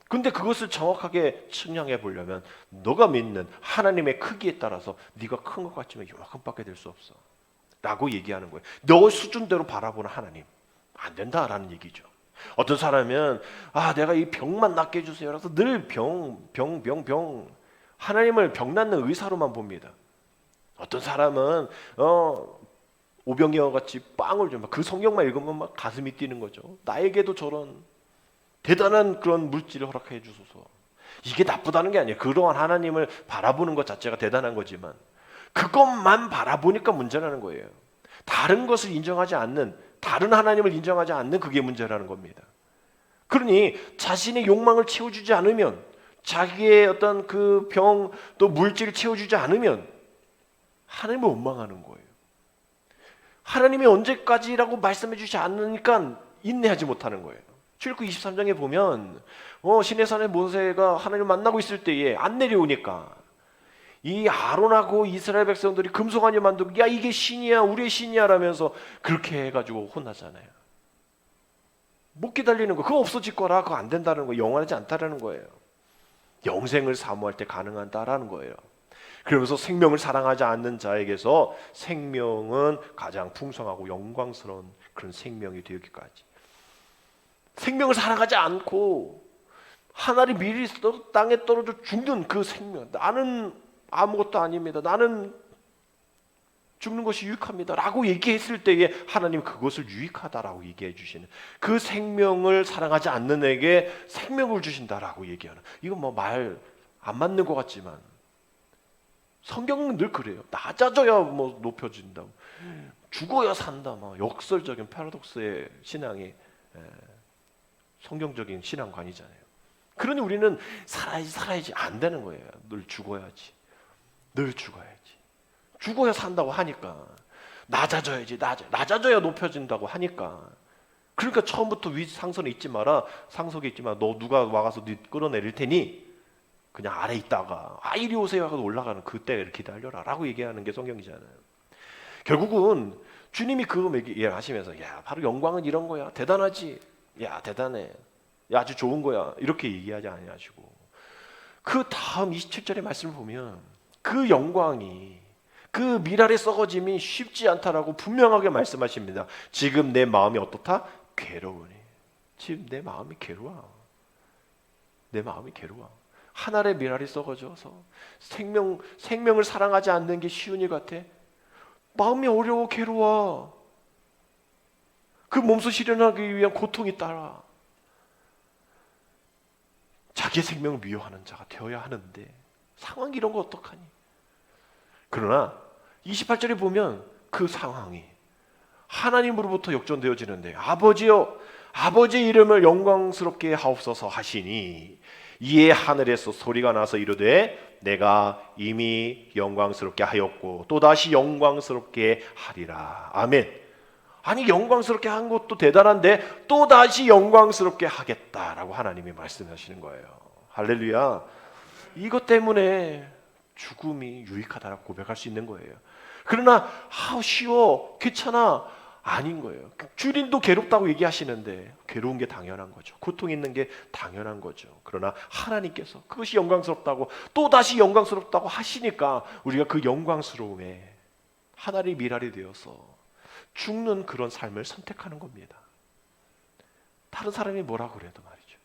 근데 그것을 정확하게 측량해 보려면 너가 믿는 하나님의 크기에 따라서 네가 큰 것 같지만 요만큼밖에 될 수 없어 라고 얘기하는 거예요. 너 수준대로 바라보는 하나님 안 된다라는 얘기죠. 어떤 사람은 내가 이 병만 낫게 해주세요 그래서 늘 병 하나님을 병 낫는 의사로만 봅니다. 어떤 사람은 오병이어 같이 빵을 좀 그 성경만 읽으면 막 가슴이 뛰는 거죠. 나에게도 저런 대단한 그런 물질을 허락해 주소서. 이게 나쁘다는 게 아니에요. 그러한 하나님을 바라보는 것 자체가 대단한 거지만 그것만 바라보니까 문제라는 거예요. 다른 것을 인정하지 않는, 다른 하나님을 인정하지 않는 그게 문제라는 겁니다. 그러니 자신의 욕망을 채워주지 않으면, 자기의 어떤 그 병 또 물질을 채워주지 않으면 하나님을 원망하는 거예요. 하나님이 언제까지라고 말씀해 주지 않으니까 인내하지 못하는 거예요. 출애굽 23장에 보면 시내산에 모세가 하나님을 만나고 있을 때에 안 내려오니까 이 아론하고 이스라엘 백성들이 금송아지 만들고 야 이게 신이야 우리의 신이야 라면서 그렇게 해가지고 혼나잖아요. 못 기다리는 거 그거 없어질 거라 그거 안 된다는 거 영원하지 않다라는 거예요. 영생을 사모할 때 가능하다라는 거예요. 그러면서 생명을 사랑하지 않는 자에게서 생명은 가장 풍성하고 영광스러운 그런 생명이 되기까지 생명을 사랑하지 않고 하늘이 미리 땅에 떨어져 죽는 그 생명 나는 아무것도 아닙니다. 나는 죽는 것이 유익합니다 라고 얘기했을 때에 하나님 그것을 유익하다라고 얘기해 주시는 그 생명을 사랑하지 않는 애에게 생명을 주신다라고 얘기하는 이건 뭐 말 안 맞는 것 같지만 성경은 늘 그래요. 낮아져야 뭐 높여진다고 죽어야 산다 막 역설적인 패러독스의 신앙이 성경적인 신앙관이잖아요. 그러니 우리는 살아야지 안 되는 거예요. 늘 죽어야지. 죽어야 산다고 하니까 낮아져야지. 낮아져야 높여진다고 하니까 그러니까 처음부터 위 상선에 있지 마라. 상석에 있지 마. 너 누가 와가서 네 끌어내릴 테니 그냥 아래 있다가 이리 오세요 하고 올라가는 그때를 기다려라 라고 얘기하는 게 성경이잖아요. 결국은 주님이 그거 얘기하시면서 야 바로 영광은 이런 거야. 대단하지. 야 대단해. 야 아주 좋은 거야. 이렇게 얘기하지 아니하시고 그 다음 27절의 말씀을 보면 그 영광이 그 미랄의 썩어짐이 쉽지 않다라고 분명하게 말씀하십니다. 지금 내 마음이 어떻다? 괴로우니. 지금 내 마음이 괴로워. 내 마음이 괴로워. 한 알의 미랄이 썩어져서 생명을 사랑하지 않는 게 쉬운 일 같아. 마음이 어려워 괴로워. 그 몸소 실현하기 위한 고통이 따라 자기의 생명을 미워하는 자가 되어야 하는데 상황이 이런 거 어떡하니? 그러나 28절에 보면 그 상황이 하나님으로부터 역전되어지는데 아버지여 아버지의 이름을 영광스럽게 하옵소서 하시니 이에 하늘에서 소리가 나서 이르되 내가 이미 영광스럽게 하였고 또다시 영광스럽게 하리라. 아멘. 아니 영광스럽게 한 것도 대단한데 또다시 영광스럽게 하겠다라고 하나님이 말씀하시는 거예요. 할렐루야. 이것 때문에 죽음이 유익하다라고 고백할 수 있는 거예요. 그러나 쉬워 괜찮아 아닌 거예요. 주님도 괴롭다고 얘기하시는데 괴로운 게 당연한 거죠. 고통 있는 게 당연한 거죠. 그러나 하나님께서 그것이 영광스럽다고 또다시 영광스럽다고 하시니까 우리가 그 영광스러움에 하나의 미랄이 되어서 죽는 그런 삶을 선택하는 겁니다. 다른 사람이 뭐라고 그래도 말이죠.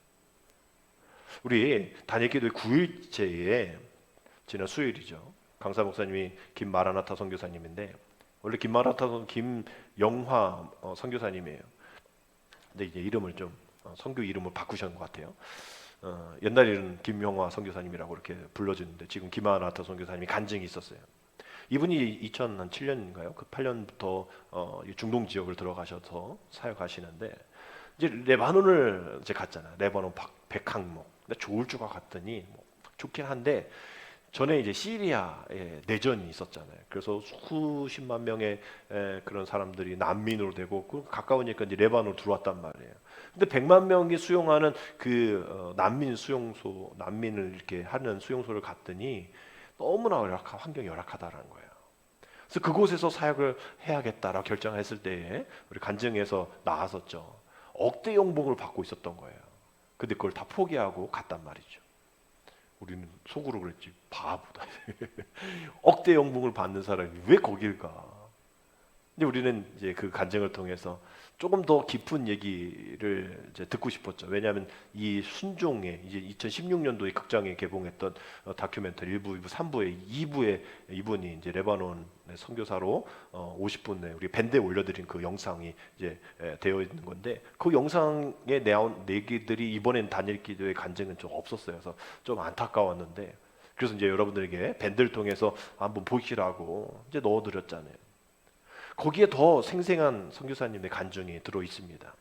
우리 단일기도회 9일째에 지난 수요일이죠. 강사 목사님이 김마라나타 선교사님인데 원래 김마라나타 김영화 선교사님이에요. 근데 이제 이름을 좀 선교 이름을 바꾸신 것 같아요. 옛날에는 김영화 선교사님이라고 이렇게 불러주는데 지금 김마라나타 선교사님이 간증이 있었어요. 이분이 2007년인가요? 그 8년부터 중동 지역을 들어가셔서 사역하시는데 이제 레바논을 이제 갔잖아요. 레바논 백항목. 근데 좋을 줄 갔더니 뭐 좋긴 한데 전에 이제 시리아에 내전이 있었잖아요. 그래서 수십만 명의 그런 사람들이 난민으로 되고 그 가까우니까 이제 레바논으로 들어왔단 말이에요. 근데 100만 명이 수용하는 그 난민 수용소, 난민을 이렇게 하는 수용소를 갔더니 너무나 환경이 열악하다라는 거예요. 그래서 그곳에서 사역을 해야겠다라고 결정했을 때에 우리 간증에서 나왔었죠. 억대 연봉을 받고 있었던 거예요. 근데 그걸 다 포기하고 갔단 말이죠. 우리는 속으로 그랬지, 바보다. 억대 연봉을 받는 사람이 왜 거길 가? 근데 우리는 이제 그 간증을 통해서 조금 더 깊은 얘기를 이제 듣고 싶었죠. 왜냐하면 이 순종의 이제 2016년도에 극장에 개봉했던 다큐멘터리 1부, 2부, 3부에 2부에 이분이 이제 레바논의 선교사로 50분에 우리 밴드에 올려드린 그 영상이 이제 되어 있는 건데 그 영상에 나온 얘기들이 이번엔 단일 기도의 간증은 좀 없었어요. 그래서 좀 안타까웠는데 그래서 이제 여러분들에게 밴드를 통해서 한번 보시라고 이제 넣어드렸잖아요. 거기에 더 생생한 선교사님의 간증이 들어 있습니다.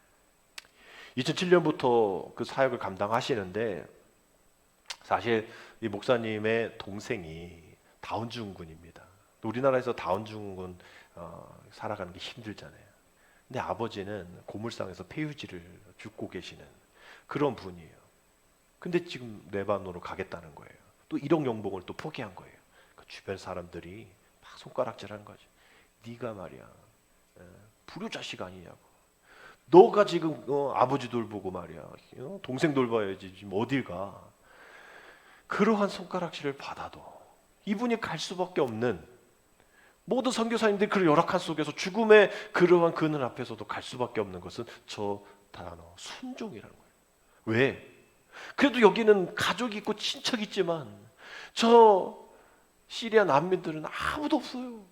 2007년부터 그 사역을 감당하시는데 사실 이 목사님의 동생이 다운 증후군입니다. 우리나라에서 다운 증후군 살아가는 게 힘들잖아요. 근데 아버지는 고물상에서 폐유지를 줍고 계시는 그런 분이에요. 근데 지금 레바논으로 가겠다는 거예요. 또 1억 연봉을 또 포기한 거예요. 그 주변 사람들이 막 손가락질하는 거죠. 네가 말이야 불효자식 아니냐고. 너가 지금 아버지 돌보고 말이야 동생 돌봐야지 지금 어딜 가. 그러한 손가락질을 받아도 이분이 갈 수밖에 없는 모든 선교사님들이 그 열악한 속에서 죽음의 그러한 그늘 앞에서도 갈 수밖에 없는 것은 저 단어 순종이라는 거예요. 왜? 그래도 여기는 가족이 있고 친척이 있지만 저 시리아 난민들은 아무도 없어요.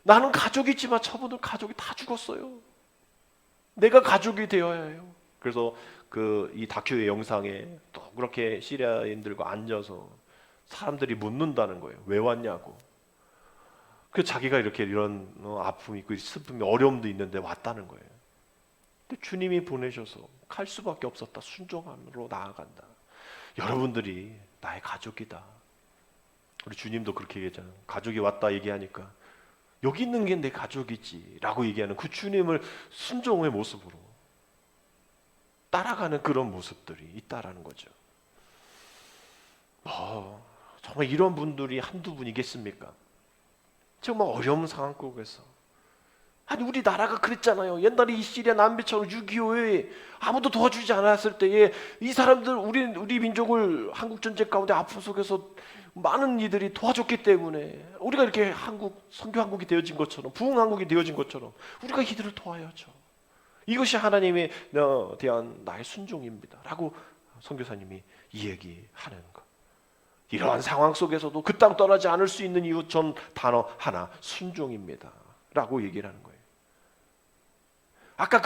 나는 가족이 있지만 저분들 가족이 다 죽었어요. 내가 가족이 되어야 해요. 그래서 그 이 다큐의 영상에 또 그렇게 시리아인들과 앉아서 사람들이 묻는다는 거예요. 왜 왔냐고. 그 자기가 이렇게 이런 아픔이 있고 슬픔이 어려움도 있는데 왔다는 거예요. 근데 주님이 보내셔서 갈 수밖에 없었다. 순종함으로 나아간다. 여러분들이 나의 가족이다. 우리 주님도 그렇게 얘기했잖아요. 가족이 왔다 얘기하니까 여기 있는 게 내 가족이지 라고 얘기하는 그 주님을 순종의 모습으로 따라가는 그런 모습들이 있다라는 거죠. 정말 이런 분들이 한두 분이겠습니까? 정말 어려운 상황 속에서 아니 우리 나라가 그랬잖아요. 옛날에 이 시리아 난민처럼 6.25에 아무도 도와주지 않았을 때에 이 사람들 우리 민족을 한국 전쟁 가운데 아픔 속에서 많은 이들이 도와줬기 때문에 우리가 이렇게 선교 한국이 되어진 것처럼 부흥 한국이 되어진 것처럼 우리가 이들을 도와야죠. 이것이 하나님에 대한 나의 순종입니다 라고 선교사님이 이야기하는 것. 이러한 상황 속에서도 그 땅 떠나지 않을 수 있는 이유 전 단어 하나 순종입니다 라고 얘기를 하는 거예요. 아까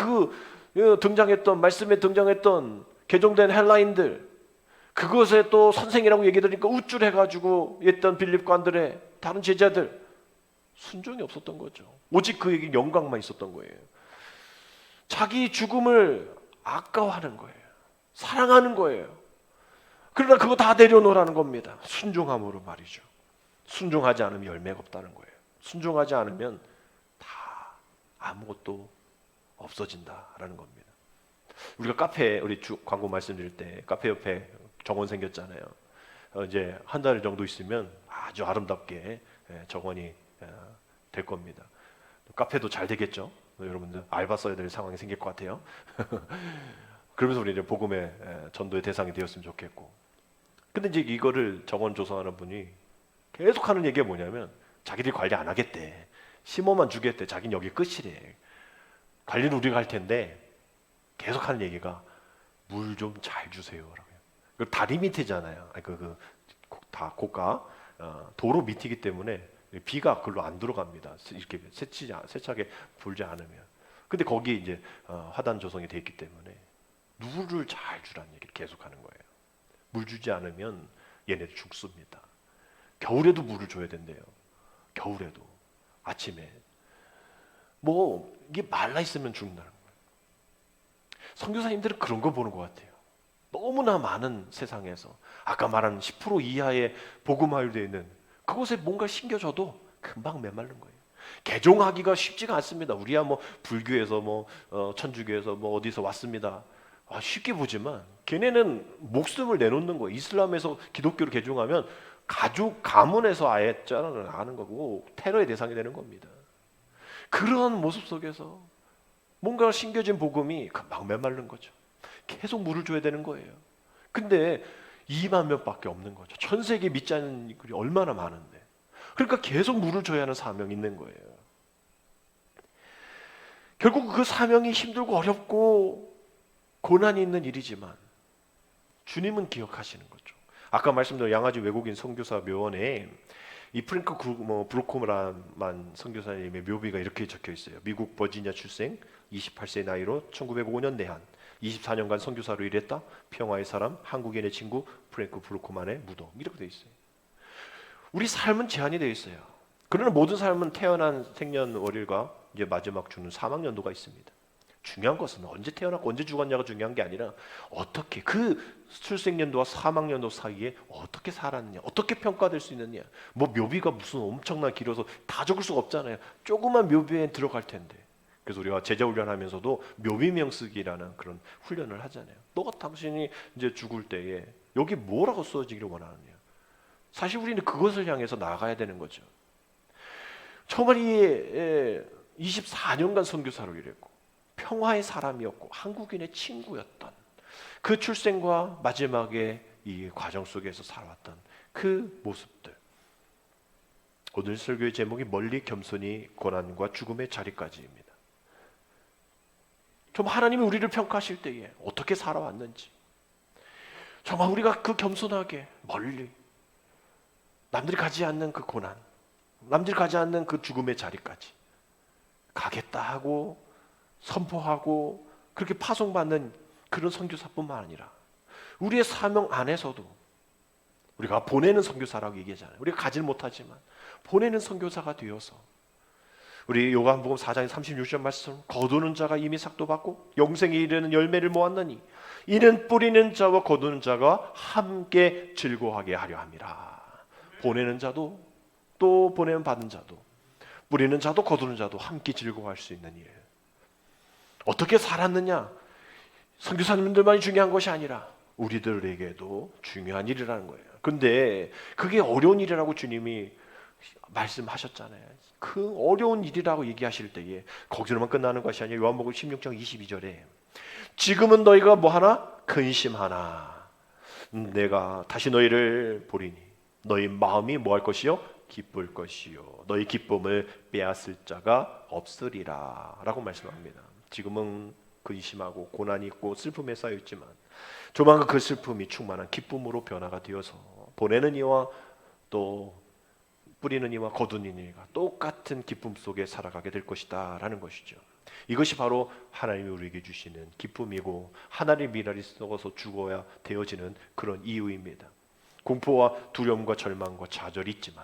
말씀에 등장했던 개종된 헬라인들 그것에 또 선생이라고 얘기 들으니까 우쭐해가지고 했던 빌립관들의 다른 제자들 순종이 없었던 거죠. 오직 그에게 영광만 있었던 거예요. 자기 죽음을 아까워하는 거예요. 사랑하는 거예요. 그러나 그거 다 내려놓으라는 겁니다. 순종함으로 말이죠. 순종하지 않으면 열매가 없다는 거예요. 순종하지 않으면 다 아무것도 없어진다라는 겁니다. 우리가 카페 우리 광고 말씀드릴 때 카페 옆에 정원 생겼잖아요. 이제 한 달 정도 있으면 아주 아름답게 정원이 될 겁니다. 카페도 잘 되겠죠. 여러분들 알바 써야 될 상황이 생길 것 같아요. 그러면서 우리 이제 복음의 전도의 대상이 되었으면 좋겠고. 근데 이제 이거를 정원 조성하는 분이 계속하는 얘기가 뭐냐면 자기들이 관리 안 하겠대. 심어만 주겠대. 자기는 여기 끝이래. 관리는 우리가 할 텐데 계속하는 얘기가 물 좀 잘 주세요라고요. 그 다리 밑이잖아요. 다 고가 도로 밑이기 때문에 비가 글로 안 들어갑니다. 이렇게 세차게 불지 않으면. 근데 거기에 이제 화단 조성이 돼 있기 때문에 물을 잘 주라는 얘기를 계속하는 거예요. 물 주지 않으면 얘네들 죽습니다. 겨울에도 물을 줘야 된대요. 겨울에도 아침에 뭐 이게 말라 있으면 죽는다는 거예요. 선교사님들은 그런 거 보는 것 같아요. 너무나 많은 세상에서 아까 말한 10% 이하의 복음화율되어 있는 그곳에 뭔가 신겨져도 금방 메마른 거예요. 개종하기가 쉽지가 않습니다. 우리야 뭐 불교에서 뭐 천주교에서 뭐 어디서 왔습니다. 쉽게 보지만 걔네는 목숨을 내놓는 거예요. 이슬람에서 기독교로 개종하면 가족 가문에서 아예 쩌라는 거고 테러의 대상이 되는 겁니다. 그런 모습 속에서 뭔가 신겨진 복음이 금방 메마른 거죠. 계속 물을 줘야 되는 거예요. 근데 2만 명밖에 없는 거죠. 전 세계 믿지 않는 글이 얼마나 많은데. 그러니까 계속 물을 줘야 하는 사명이 있는 거예요. 결국 그 사명이 힘들고 어렵고 고난이 있는 일이지만 주님은 기억하시는 거죠. 아까 말씀드린 양아지 외국인 선교사 묘원에 이 프랭크 브로코만 선교사님의 묘비가 이렇게 적혀 있어요. 미국 버지니아 출생, 28세 나이로 1905년 내한, 24년간 선교사로 일했다. 평화의 사람, 한국인의 친구 프랭크 브로코만의 무덤. 이렇게 돼 있어요. 우리 삶은 제한이 되어 있어요. 그러나 모든 삶은 태어난 생년월일과 이제 마지막 죽는 사망연도가 있습니다. 중요한 것은 언제 태어났고 언제 죽었냐가 중요한 게 아니라 어떻게 그 출생연도와 사망연도 사이에 어떻게 살았느냐, 어떻게 평가될 수 있느냐. 뭐 묘비가 무슨 엄청나 길어서 다 적을 수가 없잖아요. 조그만 묘비에 들어갈 텐데. 그래서 우리가 제자 훈련하면서도 묘비명 쓰기라는 그런 훈련을 하잖아요. 너가 당신이 이제 죽을 때에 여기 뭐라고 써지기를 원하느냐. 사실 우리는 그것을 향해서 나아가야 되는 거죠. 처음에 24년간 선교사로 일했고 평화의 사람이었고 한국인의 친구였던 그 출생과 마지막에 이 과정 속에서 살아왔던 그 모습들. 오늘 설교의 제목이 멀리 겸손히 고난과 죽음의 자리까지입니다. 좀 하나님이 우리를 평가하실 때에 어떻게 살아왔는지 정말 우리가 그 겸손하게 멀리 남들이 가지 않는 그 고난, 남들이 가지 않는 그 죽음의 자리까지 가겠다 하고 선포하고 그렇게 파송받는 그런 선교사뿐만 아니라 우리의 사명 안에서도 우리가 보내는 선교사라고 얘기하잖아요. 우리가 가질 못하지만 보내는 선교사가 되어서 우리 요한복음 4장 36절 말씀, 거두는 자가 이미 삭도 받고 영생에 이르는 열매를 모았느니 이는 뿌리는 자와 거두는 자가 함께 즐거워하게 하려 함이라. 보내는 자도 또 보내는 받은 자도 뿌리는 자도 거두는 자도 함께 즐거워할 수 있는 일. 어떻게 살았느냐? 선교사님들만이 중요한 것이 아니라 우리들에게도 중요한 일이라는 거예요. 근데 그게 어려운 일이라고 주님이 말씀하셨잖아요. 그 어려운 일이라고 얘기하실 때에 거기서만 끝나는 것이 아니라 요한복음 16장 22절에 지금은 너희가 뭐하나? 근심하나 내가 다시 너희를 보리니 너희 마음이 뭐할 것이요? 기쁠 것이요 너희 기쁨을 빼앗을 자가 없으리라 라고 말씀합니다. 지금은 근심하고 고난이 있고 슬픔에 쌓여 있지만 조만간 그 슬픔이 충만한 기쁨으로 변화가 되어서 보내는 이와 또 뿌리는 이와 거두는 이가 똑같은 기쁨 속에 살아가게 될 것이다 라는 것이죠. 이것이 바로 하나님이 우리에게 주시는 기쁨이고 하나님의 미랄이 썩어서 죽어야 되어지는 그런 이유입니다. 공포와 두려움과 절망과 좌절이 있지만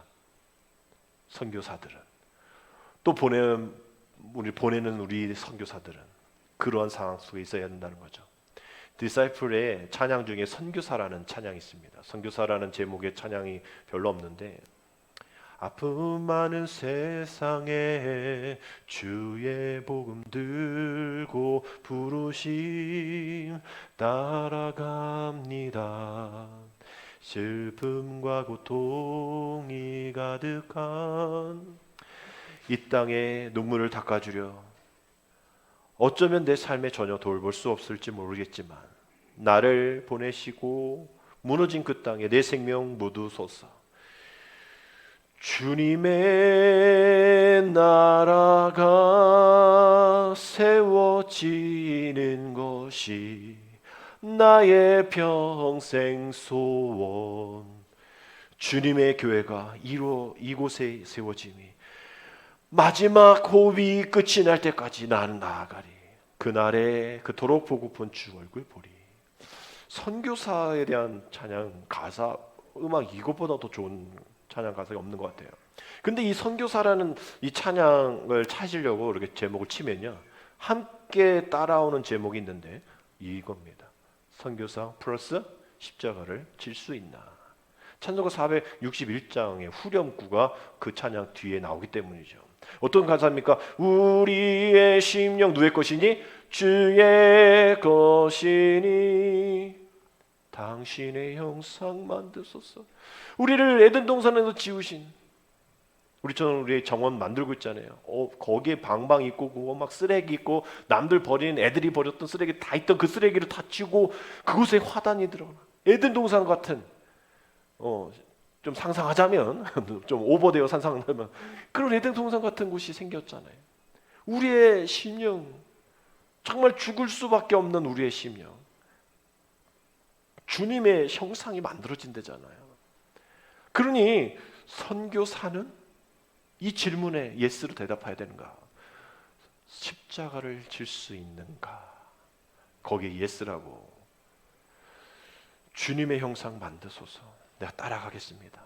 선교사들은 또 보내는 우리 선교사들은 그러한 상황 속에 있어야 된다는 거죠. 디사이플의 찬양 중에 선교사라는 찬양이 있습니다. 선교사라는 제목의 찬양이 별로 없는데 아픔 많은 세상에 주의 복음 들고 부르심 따라갑니다. 슬픔과 고통이 가득한 이 땅에 눈물을 닦아주려 어쩌면 내 삶에 전혀 돌볼 수 없을지 모르겠지만 나를 보내시고 무너진 그 땅에 내 생명 묻으소서. 주님의 나라가 세워지는 것이 나의 평생 소원. 주님의 교회가 이곳에 세워짐이 마지막 호흡이 끝이 날 때까지 나는 나아가리. 그날에 그토록 보고픈 주 얼굴 보리. 선교사에 대한 찬양 가사 음악 이것보다 더 좋은 찬양 가사가 없는 것 같아요. 근데 이 선교사라는 이 찬양을 찾으려고 이렇게 제목을 치면요, 함께 따라오는 제목이 있는데 이겁니다. 선교사 플러스 십자가를 질 수 있나. 찬송가 461장의 후렴구가 그 찬양 뒤에 나오기 때문이죠. 어떤 가사입니까? 우리의 심령 누구의 것이니? 주의 것이니 당신의 형상 만드소서. 우리를 에덴 동산에서 지으신, 우리처럼 우리의 정원 만들고 있잖아요. 거기에 방방 있고 그거 막 쓰레기 있고 남들 버리는, 애들이 버렸던 쓰레기 다 있던 그 쓰레기를 다 치우고 그곳에 화단이 들어가. 에덴 동산 같은, 좀 상상하자면 좀 오버되어 상상하면 그런 에덴 동산 같은 곳이 생겼잖아요. 우리의 심령, 정말 죽을 수밖에 없는 우리의 심령, 주님의 형상이 만들어진대잖아요. 그러니 선교사는 이 질문에 예스로 대답해야 되는가? 십자가를 질 수 있는가? 거기에 예스라고. 주님의 형상 만드소서. 내가 따라가겠습니다.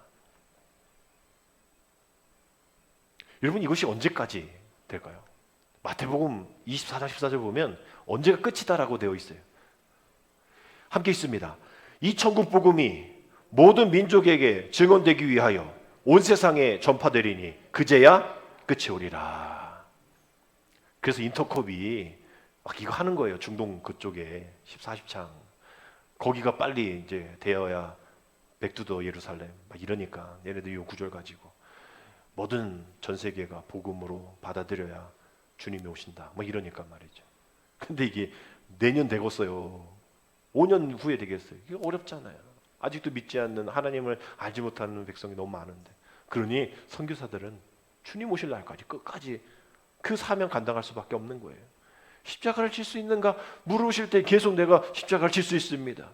여러분, 이것이 언제까지 될까요? 마태복음 24장 14절 보면 언제가 끝이다라고 되어 있어요. 함께 있습니다. 이 천국 복음이 모든 민족에게 증언되기 위하여 온 세상에 전파되리니 그제야 끝이 오리라. 그래서 인터컵이 막 이거 하는 거예요. 중동 그쪽에 14, 10창 거기가 빨리 이제 되어야 백두더 예루살렘 막 이러니까 얘네들 이 구절 가지고 모든 전 세계가 복음으로 받아들여야 주님이 오신다 뭐 이러니까 말이죠. 근데 이게 내년 되겠어요. 5년 후에 되겠어요. 이게 어렵잖아요. 아직도 믿지 않는, 하나님을 알지 못하는 백성이 너무 많은데, 그러니 선교사들은 주님 오실 날까지 끝까지 그 사명 감당할 수밖에 없는 거예요. 십자가를 질 수 있는가 물으실 때 계속 내가 십자가를 질 수 있습니다.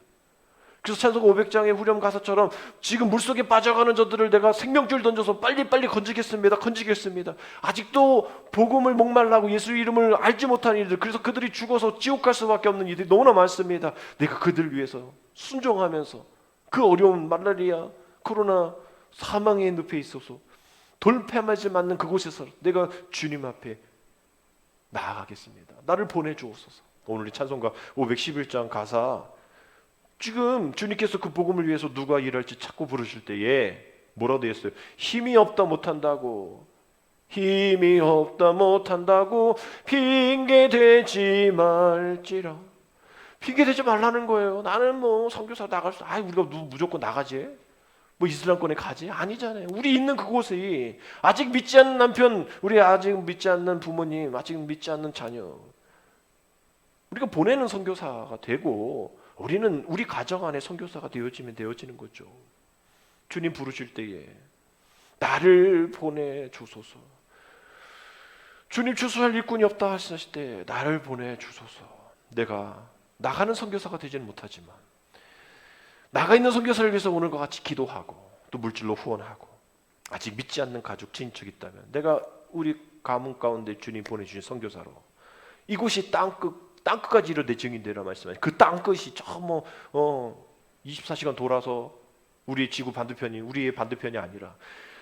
그래서 찬송가 500장의 후렴 가사처럼 지금 물속에 빠져가는 저들을 내가 생명줄 던져서 빨리빨리 건지겠습니다. 아직도 복음을 목말라고 예수 이름을 알지 못하는 이들, 그래서 그들이 죽어서 지옥 갈 수밖에 없는 이들이 너무나 많습니다. 내가 그들을 위해서 순종하면서 그 어려운 말라리아, 코로나, 사망의 늪에 있어서 돌패맞을 맞는 그곳에서 내가 주님 앞에 나아가겠습니다. 나를 보내주옵소서. 오늘 이 찬송가 511장 가사, 지금 주님께서 그 복음을 위해서 누가 일할지 찾고 부르실 때에 뭐라고 되어 있어요? 힘이 없다 못한다고, 힘이 없다 못한다고 핑계대지 말지라. 핑계대지 말라는 거예요. 나는 뭐 선교사 나갈 수, 우리가 무조건 나가지? 뭐 이슬람권에 가지? 아니잖아요. 우리 있는 그곳에 아직 믿지 않는 남편, 우리 아직 믿지 않는 부모님, 아직 믿지 않는 자녀, 우리가 보내는 선교사가 되고, 우리는 우리 가정 안에 선교사가 되어지면 되어지는 거죠. 주님 부르실 때에 나를 보내주소서. 주님 추수할 일꾼이 없다 하실 때 나를 보내주소서. 내가 나가는 선교사가 되지는 못하지만 나가 있는 선교사를 위해서 오늘과 같이 기도하고 또 물질로 후원하고, 아직 믿지 않는 가족, 친척 있다면 내가 우리 가문 가운데 주님 보내주신 선교사로 이곳이 땅끝까지 이르러 내 증인되라 말씀하신 그 땅끝이 저 24시간 돌아서 우리의 지구 반대편이, 우리의 반대편이 아니라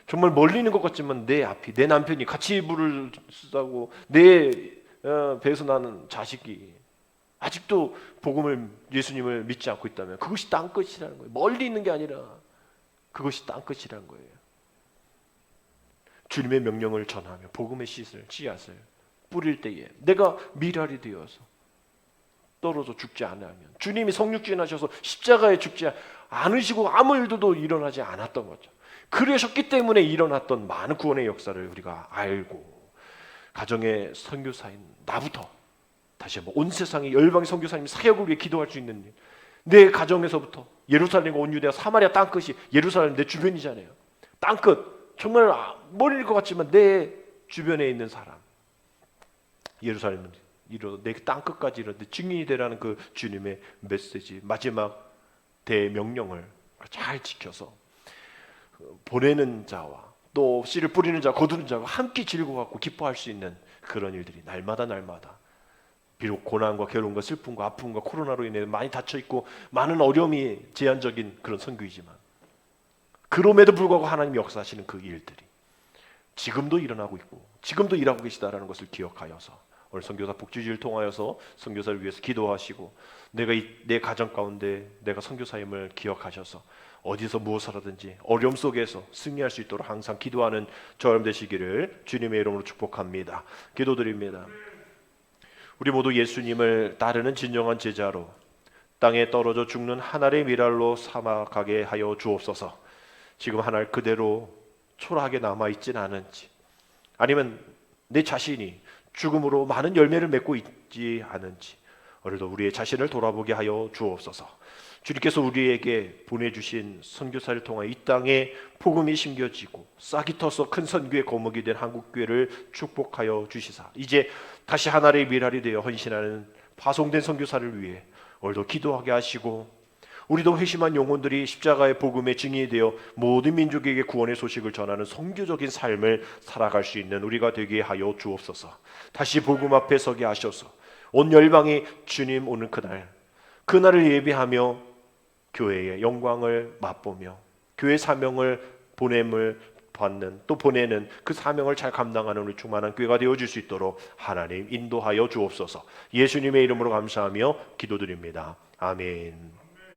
정말 멀리 있는 것 같지만 내 앞이, 내 남편이 같이 이불을 쓰고 내 배에서 나는 자식이 아직도 복음을, 예수님을 믿지 않고 있다면 그것이 땅끝이라는 거예요. 멀리 있는 게 아니라 그것이 땅끝이라는 거예요. 주님의 명령을 전하며 복음의 씨앗을 뿌릴 때에 내가 미랄이 되어서 떨어져 죽지 않으면, 주님이 성육신하셔서 십자가에 죽지 않으시고 아무 일도 일어나지 않았던 거죠. 그러셨기 때문에 일어났던 많은 구원의 역사를 우리가 알고, 가정의 선교사인 나부터 다시 한번 온 세상의 열방의 선교사님 사역을 위해 기도할 수 있는 일, 내 가정에서부터 예루살렘과 온 유대와 사마리아 땅끝이, 예루살렘 내 주변이잖아요. 땅끝, 정말 멀리일 것 같지만 내 주변에 있는 사람, 예루살렘은 내 땅끝까지 이르러 증인이 되라는 그 주님의 메시지, 마지막 대명령을 잘 지켜서 보내는 자와 또 씨를 뿌리는 자, 거두는 자가 함께 즐거워하고 기뻐할 수 있는 그런 일들이 날마다 비록 고난과 괴로움과 슬픔과 아픔과 코로나로 인해 많이 닫혀있고 많은 어려움이 제한적인 그런 선교이지만 그럼에도 불구하고 하나님이 역사하시는 그 일들이 지금도 일어나고 있고 지금도 일하고 계시다라는 것을 기억하여서 오늘 선교사 복지주의를 통하여서 선교사를 위해서 기도하시고 내가 내 가정 가운데 내가 선교사임을 기억하셔서 어디서 무엇을 하든지 어려움 속에서 승리할 수 있도록 항상 기도하는 저 여러분 되시기를 주님의 이름으로 축복합니다. 기도드립니다. 우리 모두 예수님을 따르는 진정한 제자로 땅에 떨어져 죽는 한 알의 밀알로 삼아가게 하여 주옵소서. 지금 한 알 그대로 초라하게 남아있진 않은지, 아니면 내 자신이 죽음으로 많은 열매를 맺고 있지 않은지 오늘도 우리의 자신을 돌아보게 하여 주옵소서. 주님께서 우리에게 보내주신 선교사를 통해 이 땅에 복음이 심겨지고 싹이 터서 큰 선교의 거목이 된 한국교회를 축복하여 주시사 이제 다시 하나의 밀알이 되어 헌신하는 파송된 선교사를 위해 오늘도 기도하게 하시고, 우리도 회심한 영혼들이 십자가의 복음의 증인이 되어 모든 민족에게 구원의 소식을 전하는 선교적인 삶을 살아갈 수 있는 우리가 되게 하여 주옵소서. 다시 복음 앞에 서게 하셔서 온 열방이 주님 오는 그날을 예비하며 교회의 영광을 맛보며 교회 사명을 받는 또 보내는 그 사명을 잘 감당하는 우리 충만한 교회가 되어줄 수 있도록 하나님 인도하여 주옵소서. 예수님의 이름으로 감사하며 기도드립니다. 아멘.